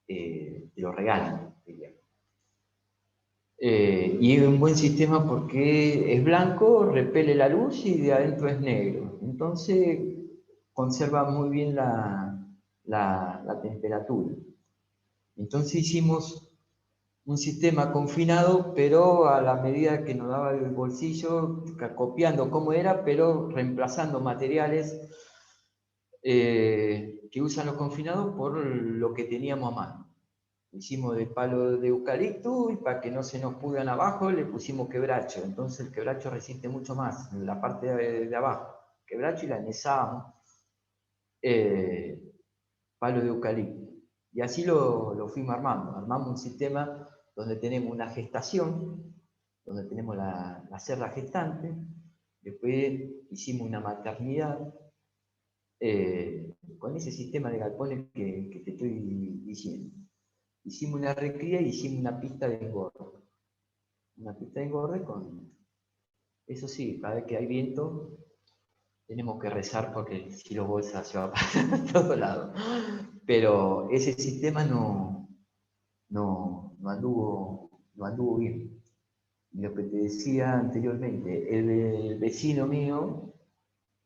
te lo regalan, diríamos. Y es un buen sistema porque es blanco, repele la luz y de adentro es negro. Entonces conserva muy bien la temperatura. Entonces hicimos un sistema confinado, pero a la medida que nos daba el bolsillo, copiando cómo era, pero reemplazando materiales que usan los confinados por lo que teníamos a mano. Hicimos de palo de eucalipto y para que no se nos pudran abajo le pusimos quebracho. Entonces el quebracho resiste mucho más en la parte de abajo. Quebracho y la enezamos palo de eucalipto. Y así lo fuimos armando. Armamos un sistema donde tenemos una gestación, donde tenemos la cerda gestante, después hicimos una maternidad, con ese sistema de galpones que te estoy diciendo. Hicimos una recría y hicimos una pista de engorde. Una pista de engorde eso sí, cada vez que hay viento, tenemos que rezar porque el silo bolsa se va para todos lados. Pero ese sistema no anduvo bien. Y lo que te decía anteriormente, el vecino mío,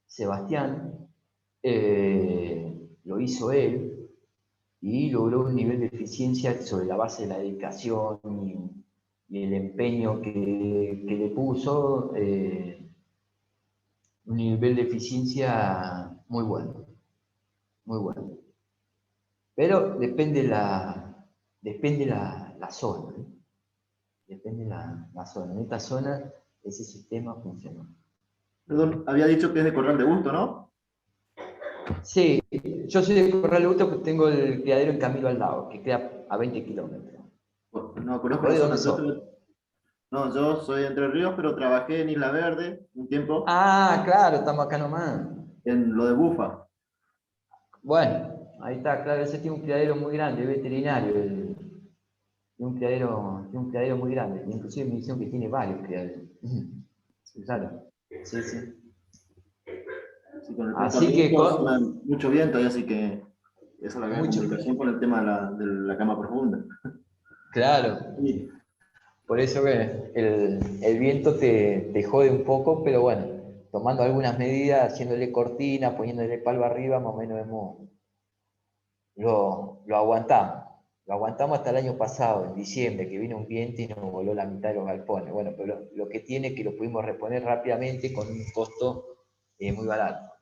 Sebastián, lo hizo él y logró un nivel de eficiencia sobre la base de la dedicación y el empeño que le puso, un nivel de eficiencia muy bueno, muy bueno. Pero depende la zona, ¿eh? Depende la zona. En esta zona ese sistema funciona. Perdón, había dicho que es de Corral de Busto, ¿no? Sí, yo soy de Corral de Busto porque tengo el criadero en Camilo al lado, que queda a 20 kilómetros. No, conozco la zona. No, yo soy de Entre Ríos, pero trabajé en Isla Verde un tiempo. Ah, claro, estamos acá nomás. En lo de Bufa. Bueno, ahí está, claro, ese tiene un criadero muy grande, es veterinario. Tiene un criadero muy grande. Inclusive me dijeron que tiene varios criaderos. Sí, claro. Sí, sí. Sí, con el así que mucho viento, y así que esa es la gran complicación con el tema de la cama profunda. Claro. Sí. Por eso que el viento te jode un poco, pero bueno, tomando algunas medidas, haciéndole cortina, poniéndole palo arriba, más o menos lo aguantamos. Lo aguantamos hasta el año pasado, en diciembre, que vino un viento y nos voló la mitad de los galpones. Bueno, pero lo que tiene es que lo pudimos reponer rápidamente con un costo muy barato.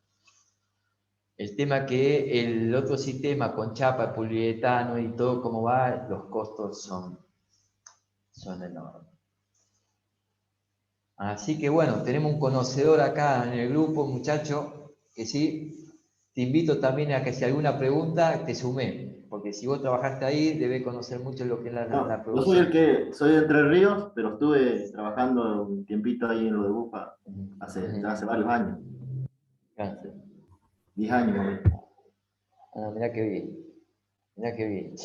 El tema que el otro sistema con chapa, poliuretano y todo como va, los costos son enormes. Así que bueno, tenemos un conocedor acá en el grupo, muchacho, que sí, te invito también a que si hay alguna pregunta te sume, porque si vos trabajaste ahí, debes conocer mucho lo que es la Yo producción. soy de Entre Ríos, pero estuve trabajando un tiempito ahí en lo de Bufa hace varios años. Claro. 10 años, más o menos. Ah, mirá qué bien. Mirá qué bien.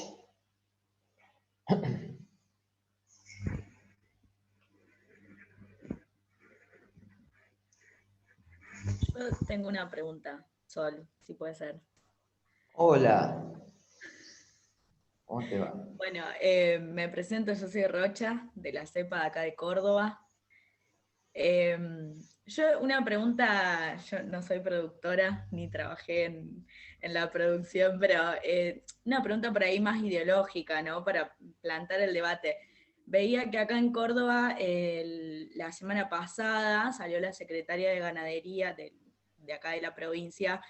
Yo tengo una pregunta, Sol, si puede ser. Hola. ¿Cómo te va? Bueno, me presento, yo soy Rocha, de la CEPA de acá de Córdoba. Yo una pregunta, yo no soy productora, ni trabajé en la producción, pero una pregunta por ahí más ideológica, ¿no? Para plantar el debate. Veía que acá en Córdoba, la semana pasada, salió la secretaria de Ganadería de acá de la provincia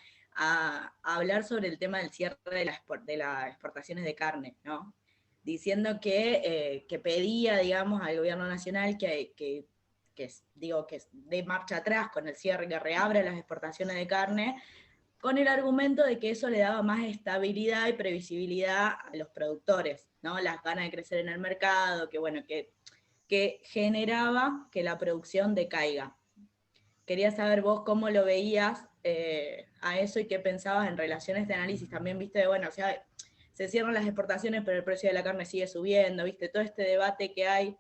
a hablar sobre el tema del cierre de las exportaciones de carne, ¿no? Diciendo que pedía, digamos, al gobierno nacional que de marcha atrás con el cierre, que reabra las exportaciones de carne, con el argumento de que eso le daba más estabilidad y previsibilidad a los productores, ¿no? Las ganas de crecer en el mercado, que bueno, que generaba que la producción decaiga. Quería saber vos cómo lo veías a eso y qué pensabas en relación a este análisis. También viste, bueno, o sea, se cierran las exportaciones, pero el precio de la carne sigue subiendo, viste, todo este debate que hay,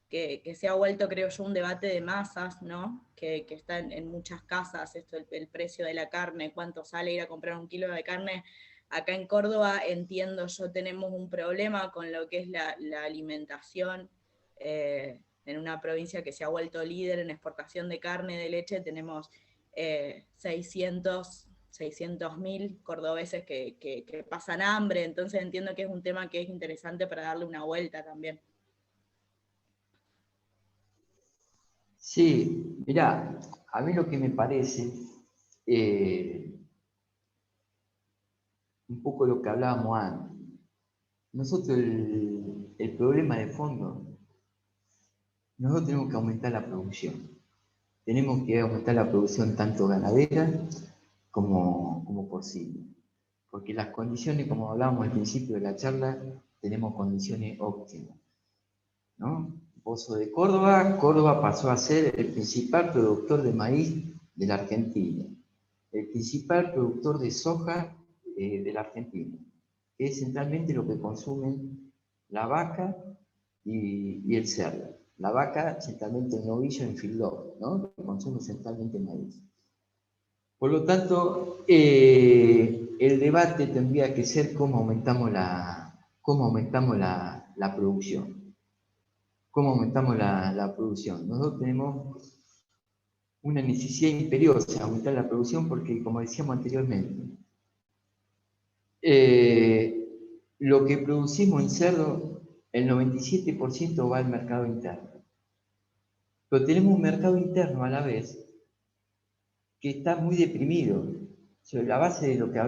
que se ha vuelto, creo yo, un debate de masas, ¿no? Que está en muchas casas, esto, el precio de la carne, cuánto sale ir a comprar un kilo de carne. Acá en Córdoba, entiendo yo, tenemos un problema con lo que es la alimentación, en una provincia que se ha vuelto líder en exportación de carne, de leche, tenemos 600.000 cordobeses que pasan hambre, entonces entiendo que es un tema que es interesante para darle una vuelta también. Sí, mirá, a mí lo que me parece, un poco lo que hablábamos antes, nosotros el problema de fondo, nosotros tenemos que aumentar la producción. Tenemos que aumentar la producción tanto ganadera como porcina. Porque las condiciones, como hablábamos al principio de la charla, tenemos condiciones óptimas, ¿no? Vos sos de Córdoba, Córdoba pasó a ser el principal productor de maíz de la Argentina, el principal productor de soja de la Argentina, que es centralmente lo que consumen la vaca y el cerdo. La vaca, centralmente el novillo en feedlot, ¿no? Que consume centralmente maíz. Por lo tanto, el debate tendría que ser cómo aumentamos la producción. ¿Cómo aumentamos la producción? Nosotros tenemos una necesidad imperiosa de aumentar la producción porque, como decíamos anteriormente, lo que producimos en cerdo, el 97% va al mercado interno. Pero tenemos un mercado interno a la vez que está muy deprimido. Sobre la base de lo que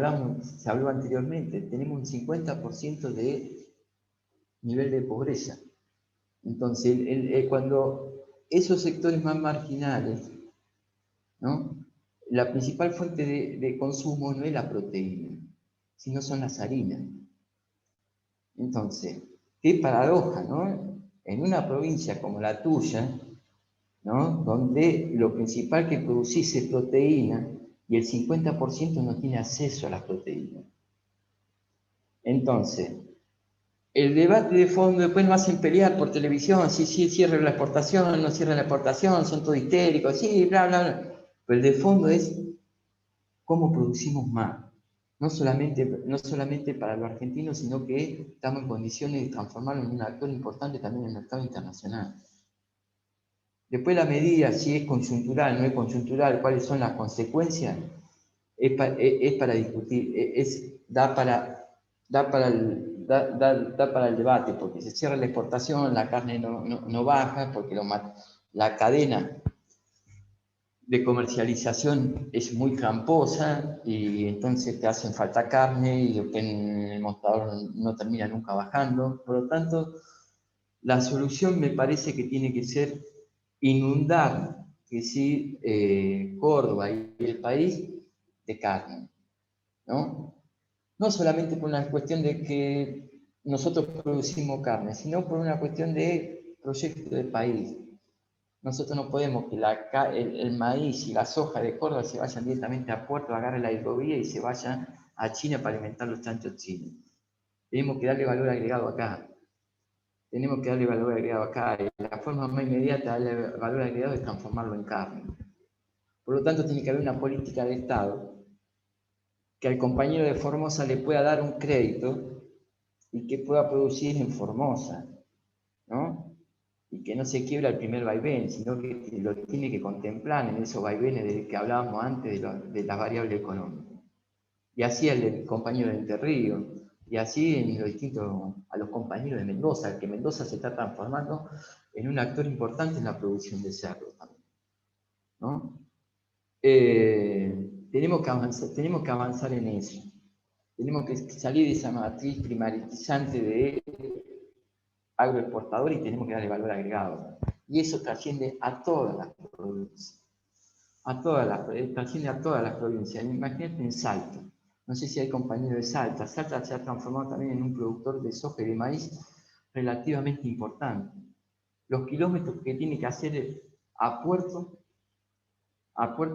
se habló anteriormente, tenemos un 50% de nivel de pobreza. Entonces, cuando esos sectores más marginales, ¿no? La principal fuente de consumo no es la proteína, sino son las harinas. Entonces, qué paradoja, ¿no? En una provincia como la tuya, ¿no? Donde lo principal que producís es proteína y el 50% no tiene acceso a las proteínas. Entonces, el debate de fondo, después nos hacen pelear por televisión, sí, cierre la exportación, no cierre la exportación, son todos histéricos, sí, bla, bla, bla. Pero el de fondo es cómo producimos más. No solamente para los argentinos, sino que estamos en condiciones de transformarlo en un actor importante también en el mercado internacional. Después la medida, si es coyuntural, no es coyuntural, cuáles son las consecuencias, es para discutir, da para el debate, porque se cierra la exportación, la carne no baja, porque la cadena de comercialización es muy tramposa y entonces te hacen falta carne y después el mostrador no termina nunca bajando. Por lo tanto, la solución me parece que tiene que ser inundar, que sí, Córdoba y el país de carne, ¿no? No solamente por una cuestión de que nosotros producimos carne, sino por una cuestión de proyecto de país. Nosotros no podemos que el maíz y la soja de Córdoba se vayan directamente a Puerto, agarren la hidrovía y se vayan a China para alimentar los chanchos chinos. Tenemos que darle valor agregado acá. Tenemos que darle valor agregado acá. Y la forma más inmediata de darle valor agregado es transformarlo en carne. Por lo tanto, tiene que haber una política de Estado que al compañero de Formosa le pueda dar un crédito y que pueda producir en Formosa, ¿no? Y que no se quiebra el primer vaivén, sino que lo tiene que contemplar en esos vaivenes del que hablábamos antes de la variable económica. Y así al compañero de Entre Ríos, y así en los distintos, a los compañeros de Mendoza, que Mendoza se está transformando en un actor importante en la producción de cerdo también, ¿no? Tenemos que avanzar en eso. Tenemos que salir de esa matriz primarizante de agroexportador y tenemos que darle valor agregado. Y eso trasciende a todas las provincias. Trasciende a todas las provincias. Imagínate en Salta. No sé si hay compañeros de Salta. Salta se ha transformado también en un productor de soja y de maíz relativamente importante. Los kilómetros que tiene que hacer a puerto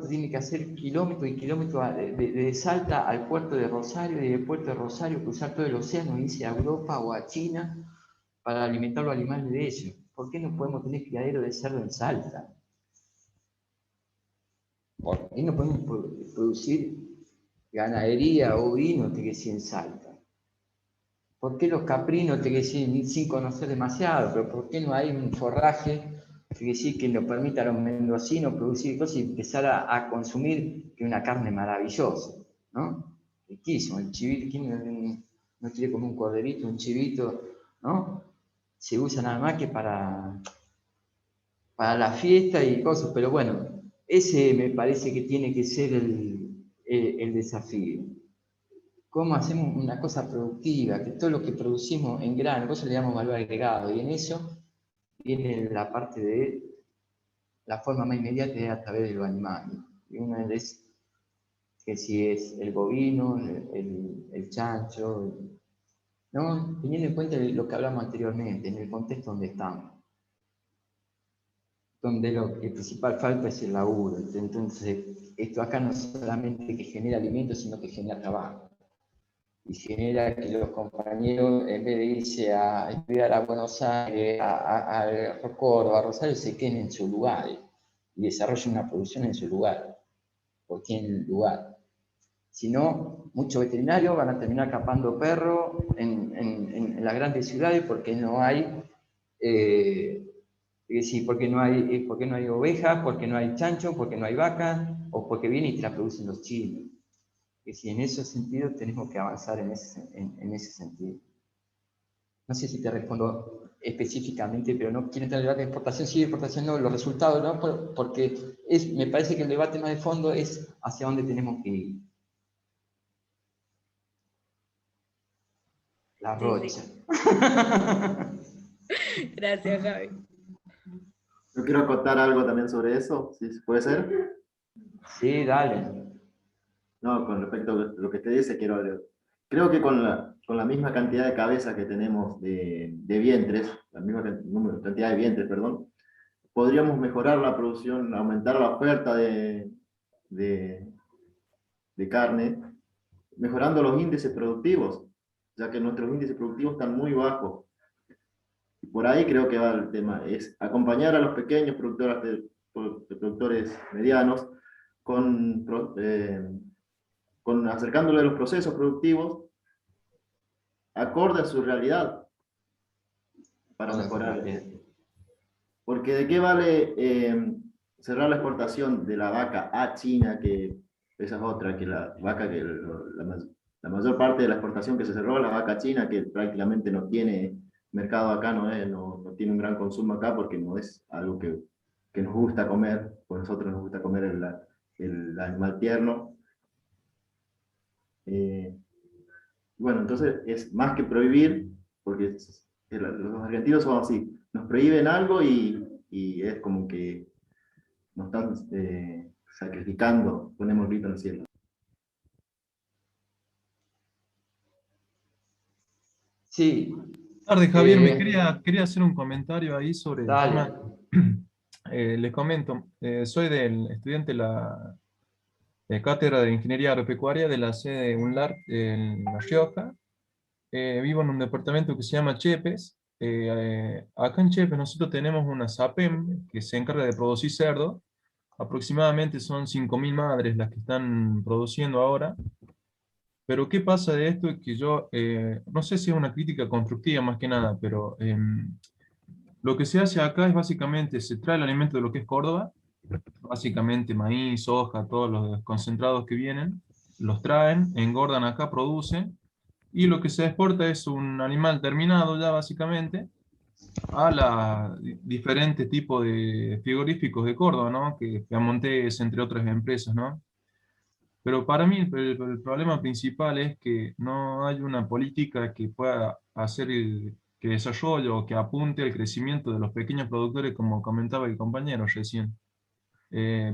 tiene que hacer kilómetros y kilómetros de Salta al puerto de Rosario, y del puerto de Rosario cruzar todo el océano, irse a Europa o a China para alimentar los animales de ellos. ¿Por qué no podemos tener criadero de cerdo en Salta? ¿Por qué no podemos producir ganadería ovino en Salta? ¿Por qué los caprinos sin conocer demasiado? ¿Pero por qué no hay un forraje que nos permita a los mendocinos producir cosas y empezar a consumir una carne maravillosa, ¿no? Riquísimo, el chivito, ¿quién no quiere comer un corderito, un chivito, ¿no? Se usa nada más que para la fiesta y cosas, pero bueno, ese me parece que tiene que ser el desafío. ¿Cómo hacemos una cosa productiva? Que todo lo que producimos en grano, eso le damos valor agregado, y en eso viene la parte de la forma más inmediata es a través de los animales. Y una es que si es el bovino, el chancho, ¿no? Teniendo en cuenta lo que hablamos anteriormente, en el contexto donde estamos, donde lo que principal falta es el laburo. Entonces, esto acá no solamente que genera alimentos, sino que genera trabajo. Y genera que los compañeros, en vez de irse a estudiar a Buenos Aires, a Córdoba, a Rosario, se queden en sus lugares y desarrollen una producción en su lugar, porque tienen lugar. Si no, muchos veterinarios van a terminar capando perros en las grandes ciudades porque no hay, porque no hay ovejas, porque no hay chancho, porque no hay vacas, o porque vienen y te la producen los chinos. Que si en ese sentido tenemos que avanzar en ese sentido. No sé si te respondo específicamente, pero no quiero entrar en el debate de exportación, sí, de exportación no, los resultados no, porque me parece que el debate más de fondo es hacia dónde tenemos que ir. La rocha. Sí. Gracias, Javi. Yo quiero acotar algo también sobre eso, si puede ser. Sí, dale. No, con respecto a lo que te dice, creo que con la misma cantidad de cabezas que tenemos de vientres, la misma cantidad de vientres, perdón, podríamos mejorar la producción, aumentar la oferta de carne, mejorando los índices productivos, ya que nuestros índices productivos están muy bajos. Y por ahí creo que va el tema, es acompañar a los pequeños productores medianos con acercándole los procesos productivos acorde a su realidad para mejorar. Porque de qué vale cerrar la exportación de la vaca a China, que esa es otra, que la vaca, que la mayor parte de la exportación que se cerró, la vaca china, que prácticamente no tiene mercado acá, no tiene un gran consumo acá porque no es algo que nos gusta comer, pues nosotros nos gusta comer el animal tierno. Bueno, entonces es más que prohibir, porque los argentinos son así, nos prohíben algo y y es como que nos están sacrificando, ponemos el grito en el cielo. Sí. Buenas tardes, Javier. Quería hacer un comentario ahí sobre el Dale. tema. Les comento, soy del estudiante de Cátedra de Ingeniería Agropecuaria de la sede de UNLAR en La Rioja. Vivo en un departamento que se llama Chepes. Acá en Chepes nosotros tenemos una SAPEM que se encarga de producir cerdo. Aproximadamente son 5.000 madres las que están produciendo ahora. Pero ¿qué pasa de esto? Es que yo, no sé si es una crítica constructiva más que nada, pero lo que se hace acá es básicamente, se trae el alimento de lo que es Córdoba, básicamente maíz, soja, todos los concentrados que vienen, los traen, engordan acá, producen, y lo que se exporta es un animal terminado ya básicamente a diferentes tipos de frigoríficos de Córdoba, ¿no? Que Piamontes, entre otras empresas, ¿no? Pero para mí el problema principal es que no hay una política que pueda hacer que desarrolle o que apunte al crecimiento de los pequeños productores, como comentaba el compañero recién.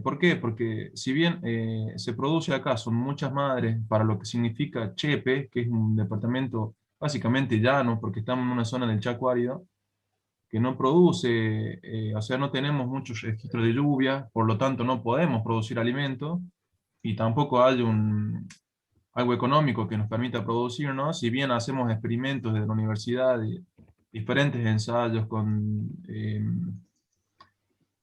¿Por qué? Porque si bien se produce acá, son muchas madres, para lo que significa Chepe, que es un departamento básicamente llano, porque estamos en una zona del Chaco árido, que no produce, o sea, no tenemos muchos registros de lluvia, por lo tanto no podemos producir alimentos, y tampoco hay algo económico que nos permita producirnos, si bien hacemos experimentos desde la universidad, de diferentes ensayos con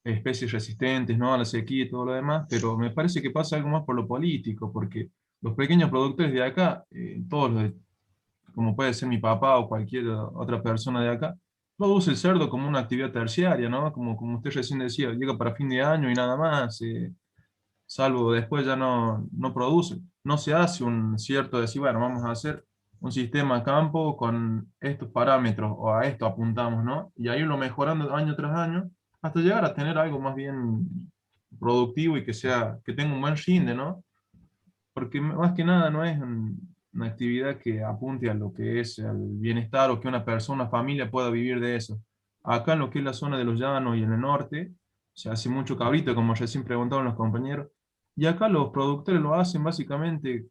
especies resistentes, ¿no?, a la sequía y todo lo demás, pero me parece que pasa algo más por lo político, porque los pequeños productores de acá, todos los como puede ser mi papá o cualquier otra persona de acá, produce el cerdo como una actividad terciaria, ¿no? Como usted recién decía, llega para fin de año y nada más, salvo después ya no produce. No se hace un cierto decir, bueno, vamos a hacer un sistema campo con estos parámetros, o a esto apuntamos, ¿no? Y ahí lo mejorando año tras año, hasta llegar a tener algo más bien productivo y que tenga un buen rinde, ¿no? Porque más que nada no es una actividad que apunte a lo que es al bienestar o que una persona, una familia pueda vivir de eso. Acá en lo que es la zona de los llanos y en el norte, se hace mucho cabrito, como recién preguntaron los compañeros, y acá los productores lo hacen básicamente,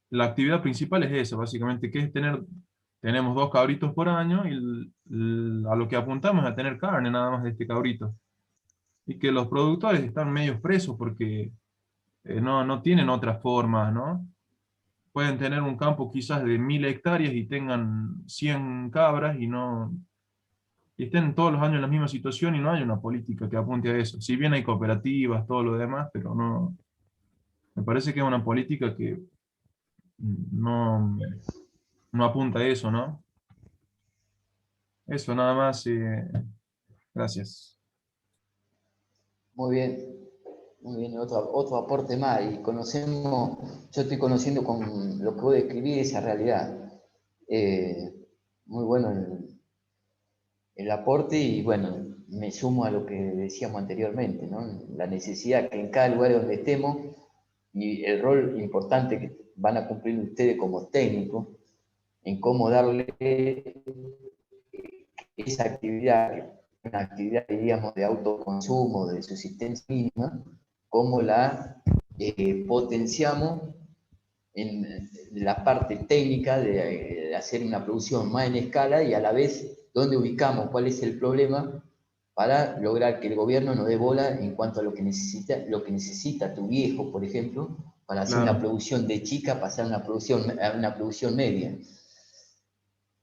la actividad principal es esa, básicamente, que es tenemos 2 cabritos por año y a lo que apuntamos es a tener carne nada más de este cabrito. Y que los productores están medio presos porque no tienen otras formas, ¿no? Pueden tener un campo quizás de 1.000 hectáreas y tengan 100 cabras y estén todos los años en la misma situación y no hay una política que apunte a eso. Si bien hay cooperativas, todo lo demás, pero no, me parece que es una política que no, no apunta a eso, ¿no? Eso nada más, gracias. Muy bien, otro aporte más. Y yo estoy conociendo con lo que vos describís esa realidad. Muy bueno el aporte y bueno, me sumo a lo que decíamos anteriormente, ¿no? La necesidad que en cada lugar donde estemos y el rol importante que van a cumplir ustedes como técnicos en cómo darle esa actividad, una actividad, diríamos, de autoconsumo, de subsistencia mínima, cómo la potenciamos en la parte técnica de hacer una producción más en escala y a la vez dónde ubicamos, cuál es el problema para lograr que el gobierno no dé bola en cuanto a lo que necesita tu viejo, por ejemplo, para hacer una producción de chica, pasar a una producción media.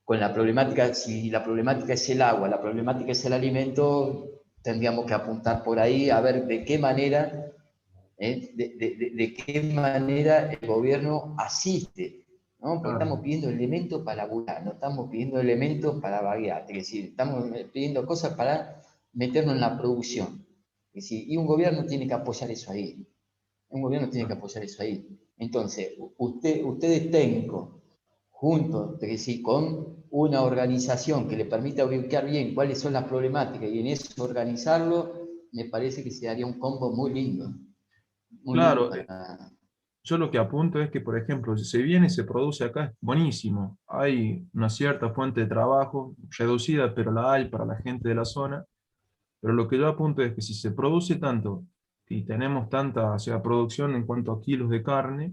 Con la problemática, si la problemática es el agua, la problemática es el alimento, tendríamos que apuntar por ahí a ver de qué manera de qué manera el gobierno asiste, ¿no? Porque estamos pidiendo elementos para laburar, no estamos pidiendo elementos para vaguear, es decir, estamos pidiendo cosas para meternos en la producción. Es decir, y un gobierno tiene que apoyar eso ahí. Entonces, ustedes técnicos, juntos, es decir, con una organización que le permita ubicar bien cuáles son las problemáticas y en eso organizarlo, me parece que se daría un combo muy lindo. Claro, yo lo que apunto es que, por ejemplo, si se viene y se produce acá, es buenísimo. Hay una cierta fuente de trabajo, reducida, pero la hay para la gente de la zona. Pero lo que yo apunto es que si se produce tanto y tenemos tanta, o sea, producción en cuanto a kilos de carne,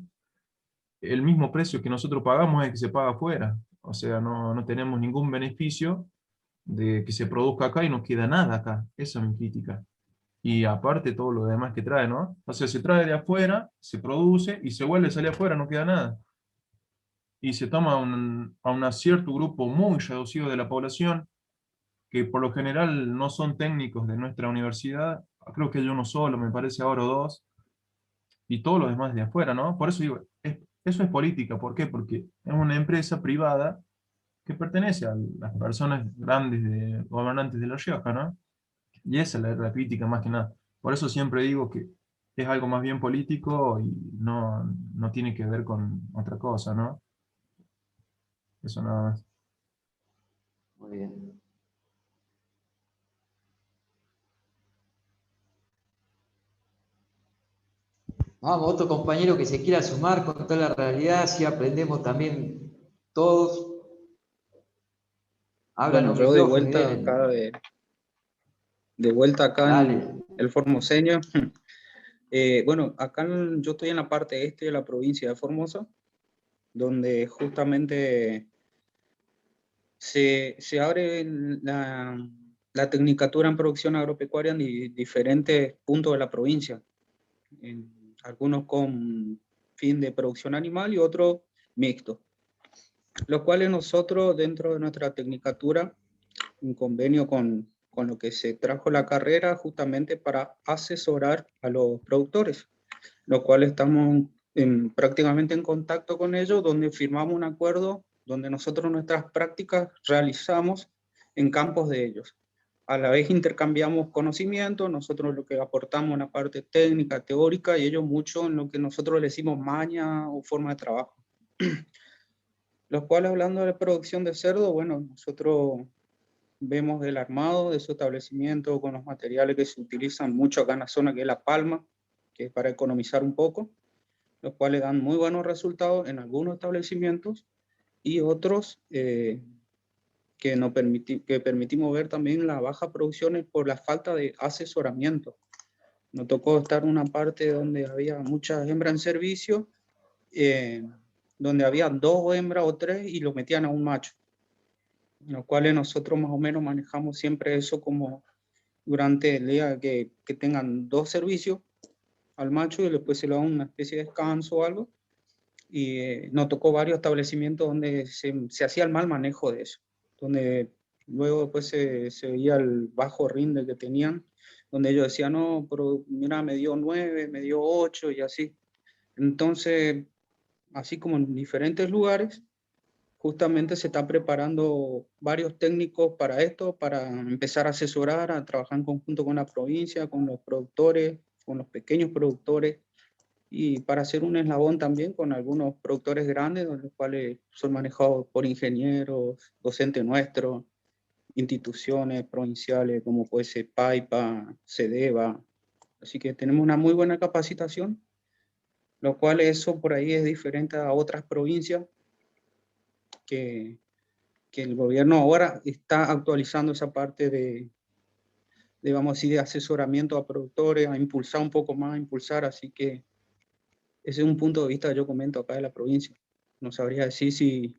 el mismo precio que nosotros pagamos es el que se paga afuera. O sea, no tenemos ningún beneficio de que se produzca acá y no queda nada acá. Esa es mi crítica. Y aparte todo lo demás que trae, ¿no? O sea, se trae de afuera, se produce y se vuelve a salir afuera, no queda nada. Y se toma a un cierto grupo muy reducido de la población, que por lo general no son técnicos de nuestra universidad, creo que hay uno solo, me parece ahora o dos, y todos los demás de afuera, ¿no? Por eso digo, eso es política. ¿Por qué? Porque es una empresa privada que pertenece a las personas grandes gobernantes de La Rioja, ¿no? Y esa es la crítica más que nada. Por eso siempre digo que es algo más bien político y no tiene que ver con otra cosa, ¿no? Eso nada más. Muy bien. Vamos, otro compañero que se quiera sumar con toda la realidad, así aprendemos también todos. Bueno, yo de vuelta acá, de vuelta acá en el Formoseño. Bueno, acá yo estoy en la parte este de la provincia de Formosa, donde justamente se abre la tecnicatura en producción agropecuaria en diferentes puntos de la provincia, algunos con fin de producción animal y otros mixtos, los cuales nosotros dentro de nuestra tecnicatura, en convenio con lo que se trajo la carrera justamente para asesorar a los productores, los cuales estamos prácticamente en contacto con ellos, donde firmamos un acuerdo donde nosotros nuestras prácticas realizamos en campos de ellos. A la vez intercambiamos conocimientos, nosotros lo que aportamos en la parte técnica, teórica, y ellos mucho en lo que nosotros le decimos maña o forma de trabajo. Los cuales, hablando de producción de cerdo, bueno, nosotros vemos el armado de su establecimiento con los materiales que se utilizan mucho acá en la zona, que es la palma, que es para economizar un poco, los cuales dan muy buenos resultados en algunos establecimientos y otros que permitimos ver también la baja producción por la falta de asesoramiento. Nos tocó estar en una parte donde había muchas hembras en servicio, donde había 2 hembras o 3 y lo metían a un macho, los cuales nosotros más o menos manejamos siempre eso como durante el día que tengan 2 servicios al macho y después se le da una especie de descanso o algo. Y nos tocó varios establecimientos donde se hacía el mal manejo de eso, donde luego después se veía el bajo rinde que tenían, donde ellos decían, no, pero mira, me dio 9, me dio 8 y así. Entonces, así como en diferentes lugares, justamente se está preparando varios técnicos para esto, para empezar a asesorar, a trabajar en conjunto con la provincia, con los productores, con los pequeños productores, y para hacer un eslabón también con algunos productores grandes, los cuales son manejados por ingenieros, docentes nuestros, instituciones provinciales como puede ser PAIPA, CEDEVA. Así que tenemos una muy buena capacitación, lo cual eso por ahí es diferente a otras provincias que el gobierno ahora está actualizando esa parte de vamos a decir, de asesoramiento a productores, a impulsar un poco más, a impulsar, así que ese es un punto de vista que yo comento acá de la provincia. No sabría decir si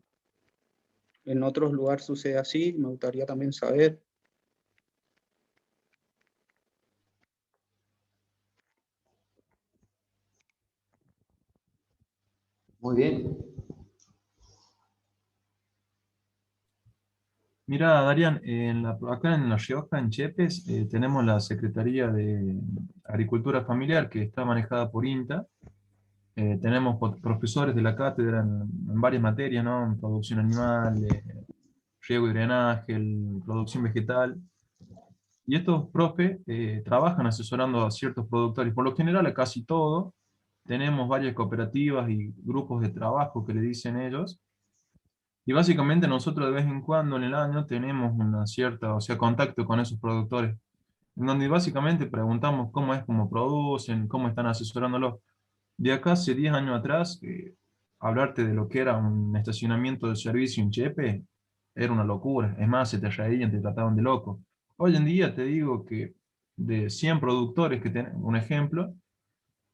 en otros lugares sucede así, me gustaría también saber. Muy bien. Mira, Darían, acá en La Rioja, en Chepes, tenemos la Secretaría de Agricultura Familiar que está manejada por INTA. Tenemos profesores de la cátedra en varias materias, ¿no? En producción animal, riego y drenaje, producción vegetal. Y estos profes trabajan asesorando a ciertos productores. Por lo general, a casi todo, tenemos varias cooperativas y grupos de trabajo que le dicen ellos. Y básicamente nosotros de vez en cuando en el año tenemos una cierta, o sea, contacto con esos productores, en donde básicamente preguntamos cómo es, cómo producen, cómo están asesorándolos. De acá hace 10 años atrás, hablarte de lo que era un estacionamiento de servicio en Chepe era una locura. Es más, se te reían, te trataban de loco. hoy en día te digo que de 100 productores que tienen, un ejemplo,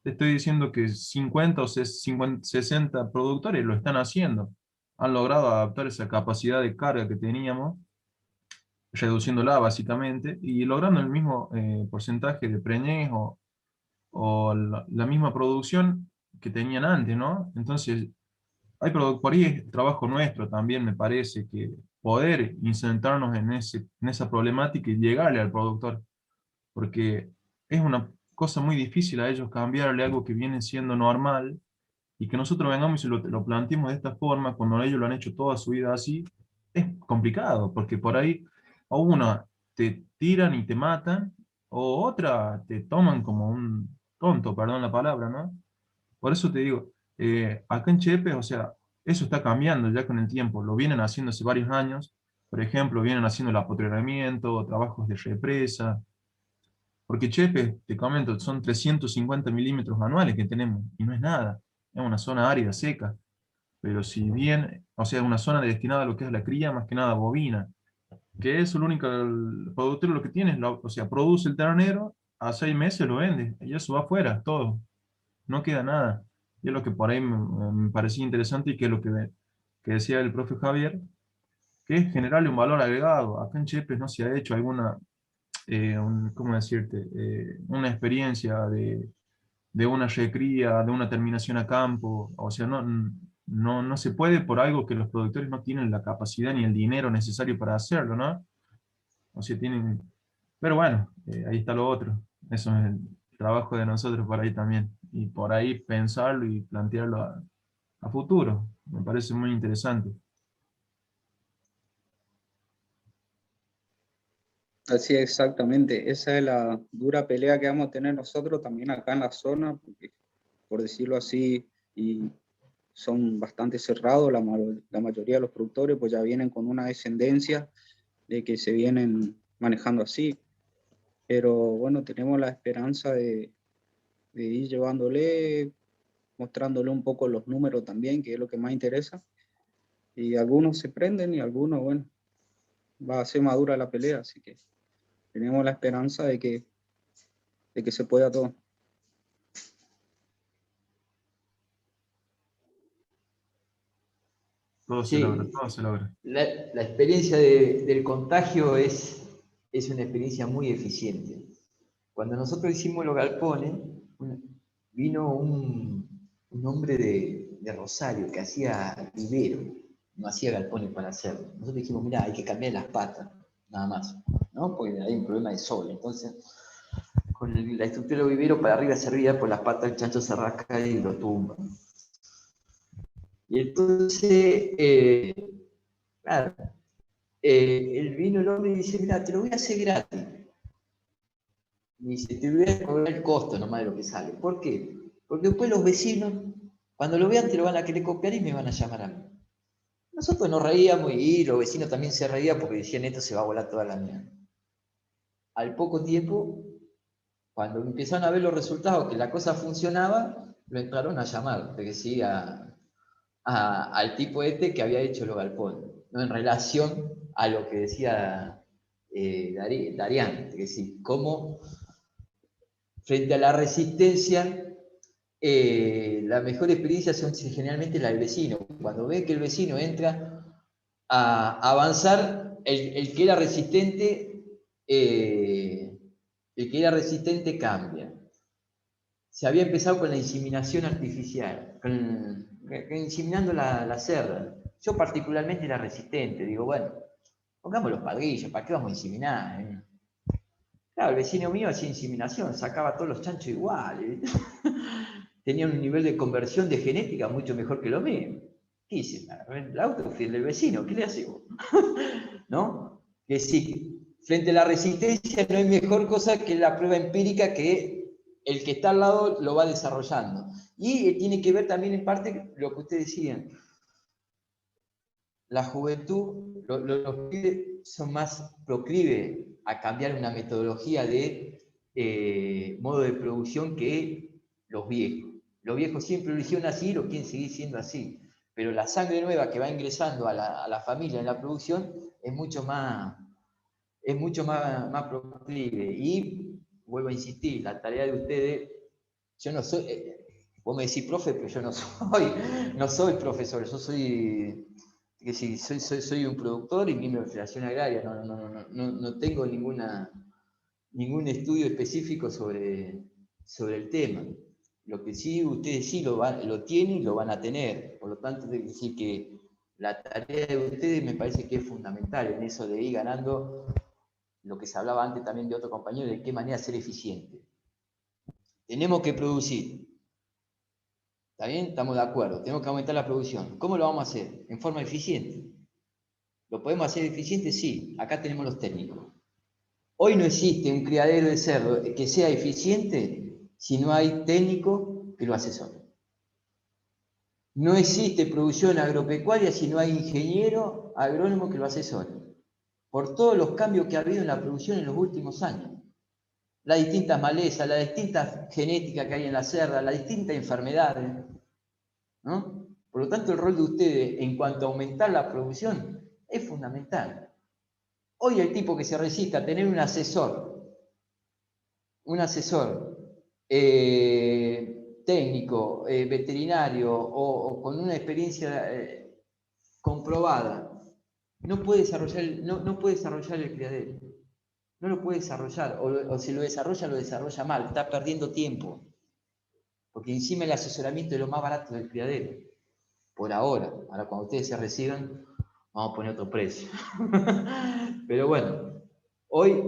te estoy diciendo que 50 o 60 productores lo están haciendo. Han logrado adaptar esa capacidad de carga que teníamos, reduciéndola básicamente, y logrando el mismo porcentaje de preñez o la misma producción que tenían antes, ¿no? Entonces, por ahí es trabajo nuestro también, me parece, que poder insertarnos en esa problemática y llegarle al productor, porque es una cosa muy difícil a ellos cambiarle algo que viene siendo normal y que nosotros vengamos y lo planteemos de esta forma, cuando ellos lo han hecho toda su vida así, es complicado, porque por ahí a una te tiran y te matan, o otra te toman como un tonto, perdón la palabra, ¿no? Por eso te digo, acá en Chepe, o sea, eso está cambiando ya con el tiempo, lo vienen haciendo hace varios años, por ejemplo, vienen haciendo el apoderamiento, trabajos de represa, porque Chepe, te comento, son 350 milímetros anuales que tenemos, y no es nada, es una zona árida, seca, pero si bien, o sea, una zona destinada a lo que es la cría, más que nada bovina, que es lo único, el productor lo que tiene, o sea, produce el ternero, a 6 meses lo vende, y eso va afuera, todo, no queda nada. Y es lo que por ahí me parecía interesante y que es lo que decía el profe Javier, que es generarle un valor agregado. Acá en Chepes no se ha hecho alguna, ¿cómo decirte? Una experiencia de una recría, de una terminación a campo. O sea, no se puede por algo que los productores no tienen la capacidad ni el dinero necesario para hacerlo, ¿no? O sea, tienen... Pero bueno, ahí está lo otro. Eso es el trabajo de nosotros por ahí también. Y por ahí pensarlo y plantearlo a futuro. Me parece muy interesante. Así es, exactamente. Esa es la dura pelea que vamos a tener nosotros también acá en la zona, porque, por decirlo así, y son bastante cerrados, la mayoría de los productores pues ya vienen con una descendencia de que se vienen manejando así. Pero bueno, tenemos la esperanza de ir llevándole, mostrándole un poco los números también, que es lo que más interesa. Y algunos se prenden y algunos, bueno, va a ser madura la pelea, así que tenemos la esperanza de que se pueda todo. Todo se Sí, logra, todo se logra. la experiencia del contagio es una experiencia muy eficiente. Cuando nosotros hicimos los galpones, vino un hombre de Rosario que hacía vivero, no hacía galpones para hacerlo. Nosotros dijimos, mira, hay que cambiar las patas, nada más, ¿no? Porque hay un problema de sol. Entonces, con la estructura del vivero para arriba servía, pues las patas del chancho se rasca y lo tumba. Y entonces, claro, vino el hombre y dice, mira, te lo voy a hacer gratis. Y dice, te voy a cobrar el costo nomás de lo que sale. ¿Por qué? Porque después los vecinos, cuando lo vean, te lo van a querer copiar y me van a llamar a mí. Nosotros nos reíamos y los vecinos también se reían porque decían, esto se va a volar toda la mierda. Al poco tiempo, cuando empezaron a ver los resultados, que la cosa funcionaba, lo entraron a llamar, porque sí, al tipo este que había hecho los galpones, ¿no? En relación a lo que decía Darían, es decir, cómo frente a la resistencia, la mejor experiencia son generalmente la del vecino. Cuando ve que el vecino entra a avanzar, el que era resistente, cambia. Se había empezado con la inseminación artificial, inseminando la cerda. Yo particularmente era resistente, digo, bueno, pongamos los padrillos, ¿para qué vamos a inseminar? Claro, el vecino mío hacía inseminación, sacaba todos los chanchos iguales. Tenía un nivel de conversión de genética mucho mejor que lo mío. ¿Qué hice? El auto fue el del vecino, ¿qué le hacemos? ¿No? Que sí, frente a la resistencia no hay mejor cosa que la prueba empírica que el que está al lado lo va desarrollando. Y tiene que ver también en parte lo que ustedes decían. La juventud, los pibes son más proclives a cambiar una metodología de modo de producción que los viejos. Los viejos siempre lo hicieron así y lo quieren seguir siendo así. Pero la sangre nueva que va ingresando a la familia en la producción es mucho más es mucho más proclive. Y vuelvo a insistir, la tarea de ustedes, yo no soy, vos me decís profe, pero yo no soy profesor, yo soy un productor y miembro de Federación Agraria, no tengo ningún estudio específico sobre el tema. Lo que sí, ustedes sí lo tienen y lo van a tener. Por lo tanto, tengo que decir que la tarea de ustedes me parece que es fundamental en eso de ir ganando lo que se hablaba antes también de otro compañero, de qué manera ser eficiente. Tenemos que producir. ¿Está bien? Estamos de acuerdo. Tenemos que aumentar la producción. ¿Cómo lo vamos a hacer? En forma eficiente. ¿Lo podemos hacer eficiente? Sí. Acá tenemos los técnicos. Hoy no existe un criadero de cerdo que sea eficiente si no hay técnico que lo asesore. No existe producción agropecuaria si no hay ingeniero agrónomo que lo asesore. Por todos los cambios que ha habido en la producción en los últimos años. Las distintas malezas, las distintas genéticas que hay en la cerda, las distintas enfermedades, ¿no? Por lo tanto, el rol de ustedes en cuanto a aumentar la producción es fundamental. Hoy el tipo que se resista a tener un asesor técnico, veterinario o con una experiencia comprobada, no puede desarrollar el criadero. No lo puede desarrollar, o si lo desarrolla mal, está perdiendo tiempo. Porque encima el asesoramiento es lo más barato del criadero. Por ahora cuando ustedes se reciban, vamos a poner otro precio. Pero bueno, hoy,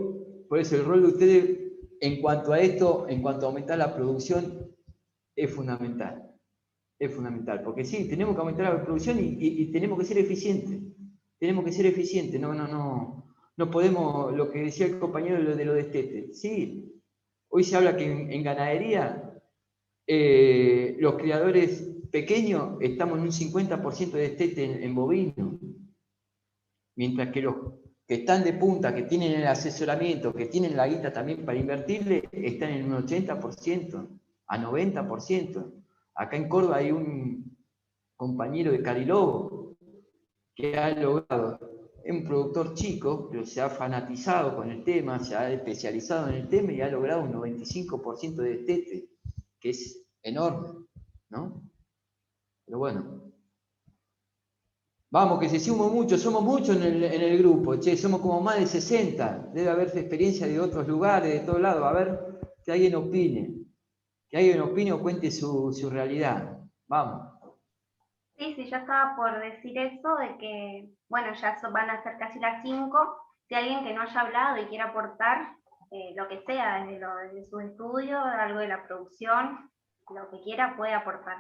por eso el rol de ustedes en cuanto a esto, en cuanto a aumentar la producción, es fundamental. Es fundamental, porque sí, tenemos que aumentar la producción y tenemos que ser eficientes. Tenemos que ser eficientes, no podemos, lo que decía el compañero de lo de destete. Sí, hoy se habla que en ganadería los criadores pequeños estamos en un 50% de destete en bovino, mientras que los que están de punta, que tienen el asesoramiento, que tienen la guita también para invertirle, están en un 80%, a 90%. Acá en Córdoba hay un compañero de Carilobo que ha logrado, es un productor chico, pero se ha fanatizado con el tema, se ha especializado en el tema y ha logrado un 95% de destete, que es enorme, ¿no? Pero bueno, vamos, que se somos muchos en el grupo, che, somos como más de 60, debe haber experiencia de otros lugares, de todos lados, a ver, que alguien opine o cuente su realidad, vamos. Sí, yo estaba por decir eso, de que, bueno, ya van a ser casi las 5, si hay alguien que no haya hablado y quiera aportar lo que sea, desde sus estudios, algo de la producción, lo que quiera puede aportar.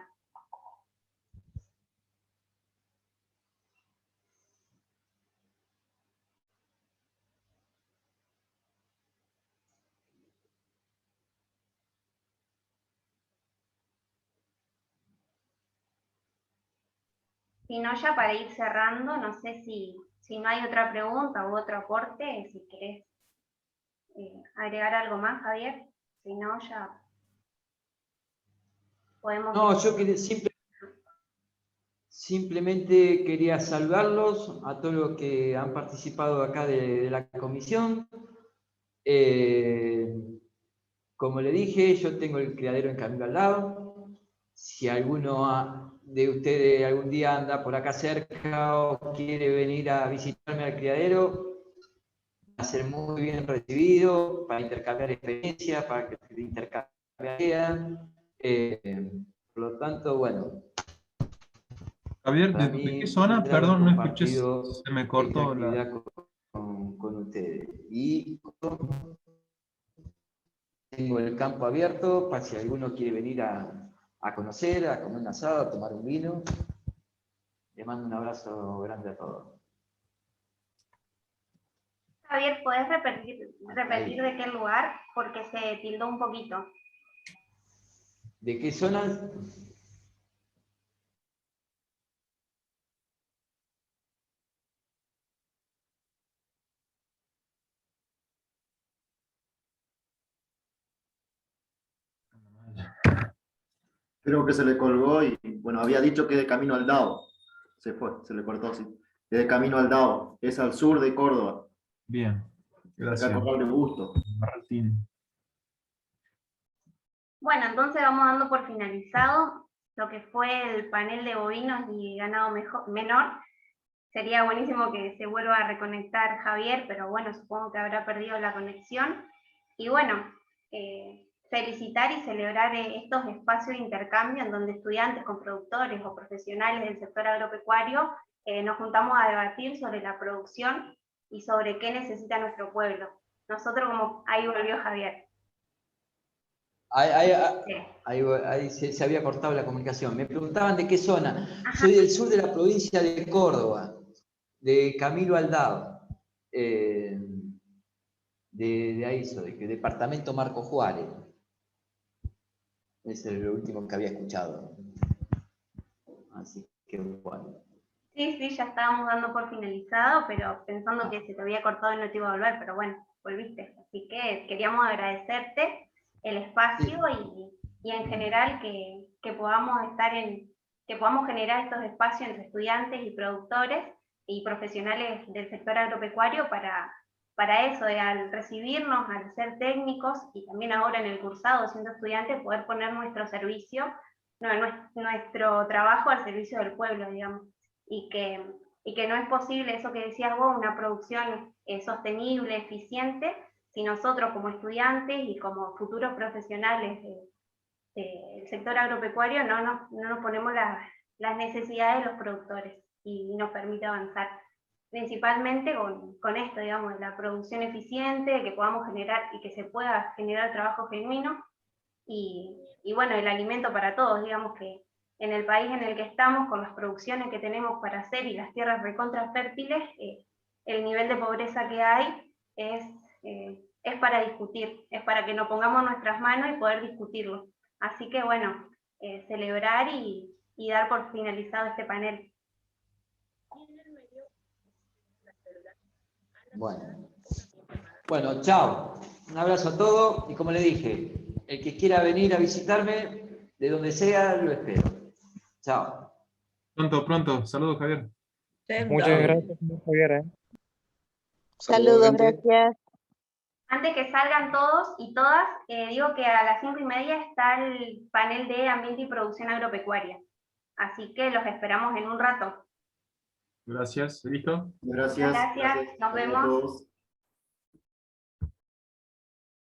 Si no, ya para ir cerrando, no sé si no hay otra pregunta u otro aporte, si querés agregar algo más, Javier. Si no, ya podemos... No, yo simplemente quería saludarlos a todos los que han participado acá de la comisión. Como le dije, yo tengo el criadero en Camilo al lado. Si alguno de ustedes algún día anda por acá cerca o quiere venir a visitarme al criadero, va a ser muy bien recibido para intercambiar experiencias, para que intercambiar ideas. Por lo tanto, bueno. Javier, ¿de qué zona? Perdón, no escuché, se me cortó la... con ustedes. Y tengo el campo abierto para si alguno quiere venir a conocer, a comer un asado, a tomar un vino. Les mando un abrazo grande a todos. Javier, ¿puedes repetir de qué lugar? Porque se tildó un poquito. ¿De qué zona? Creo que se le colgó y, bueno, había dicho que de camino al Dao. Se fue, se le cortó así. De camino al Dao, es al sur de Córdoba. Bien. Gracias. Con gusto. Martín. Bueno, entonces vamos dando por finalizado lo que fue el panel de bovinos y ganado menor. Sería buenísimo que se vuelva a reconectar Javier, pero bueno, supongo que habrá perdido la conexión. Y bueno, felicitar y celebrar estos espacios de intercambio en donde estudiantes con productores o profesionales del sector agropecuario nos juntamos a debatir sobre la producción y sobre qué necesita nuestro pueblo. Nosotros ahí volvió Javier. Ahí se había cortado la comunicación. Me preguntaban de qué zona. Ajá. Soy del sur de la provincia de Córdoba, de Camilo Aldao. De ahí soy, del departamento Marco Juárez. Ese es lo último que había escuchado. Así que bueno. Sí, ya estábamos dando por finalizado, pero pensando que se te había cortado y no te iba a volver, pero bueno, volviste. Así que queríamos agradecerte el espacio y en general que podamos que podamos generar estos espacios entre estudiantes y productores y profesionales del sector agropecuario para eso, al recibirnos, al ser técnicos y también ahora en el cursado siendo estudiantes, poder poner nuestro trabajo al servicio del pueblo, digamos, y que no es posible, eso que decías vos, una producción sostenible, eficiente, si nosotros como estudiantes y como futuros profesionales del sector agropecuario no nos ponemos las necesidades de los productores y nos permite avanzar. Principalmente con esto, digamos, la producción eficiente, que podamos generar y que se pueda generar trabajo genuino y bueno, el alimento para todos, digamos que en el país en el que estamos, con las producciones que tenemos para hacer y las tierras recontra fértiles, el nivel de pobreza que hay es para discutir, es para que nos pongamos nuestras manos y poder discutirlo. Así que bueno, celebrar y dar por finalizado este panel. Bueno, chao. Un abrazo a todos y como le dije, el que quiera venir a visitarme, de donde sea, lo espero. Chao. Pronto. Saludos, Javier. Muchas gracias, Javier. Saludos, gracias. Antes que salgan todos y todas, digo que a las 5:30 está el panel de ambiente y producción agropecuaria. Así que los esperamos en un rato. Gracias. ¿Listo? Gracias. Nos vemos.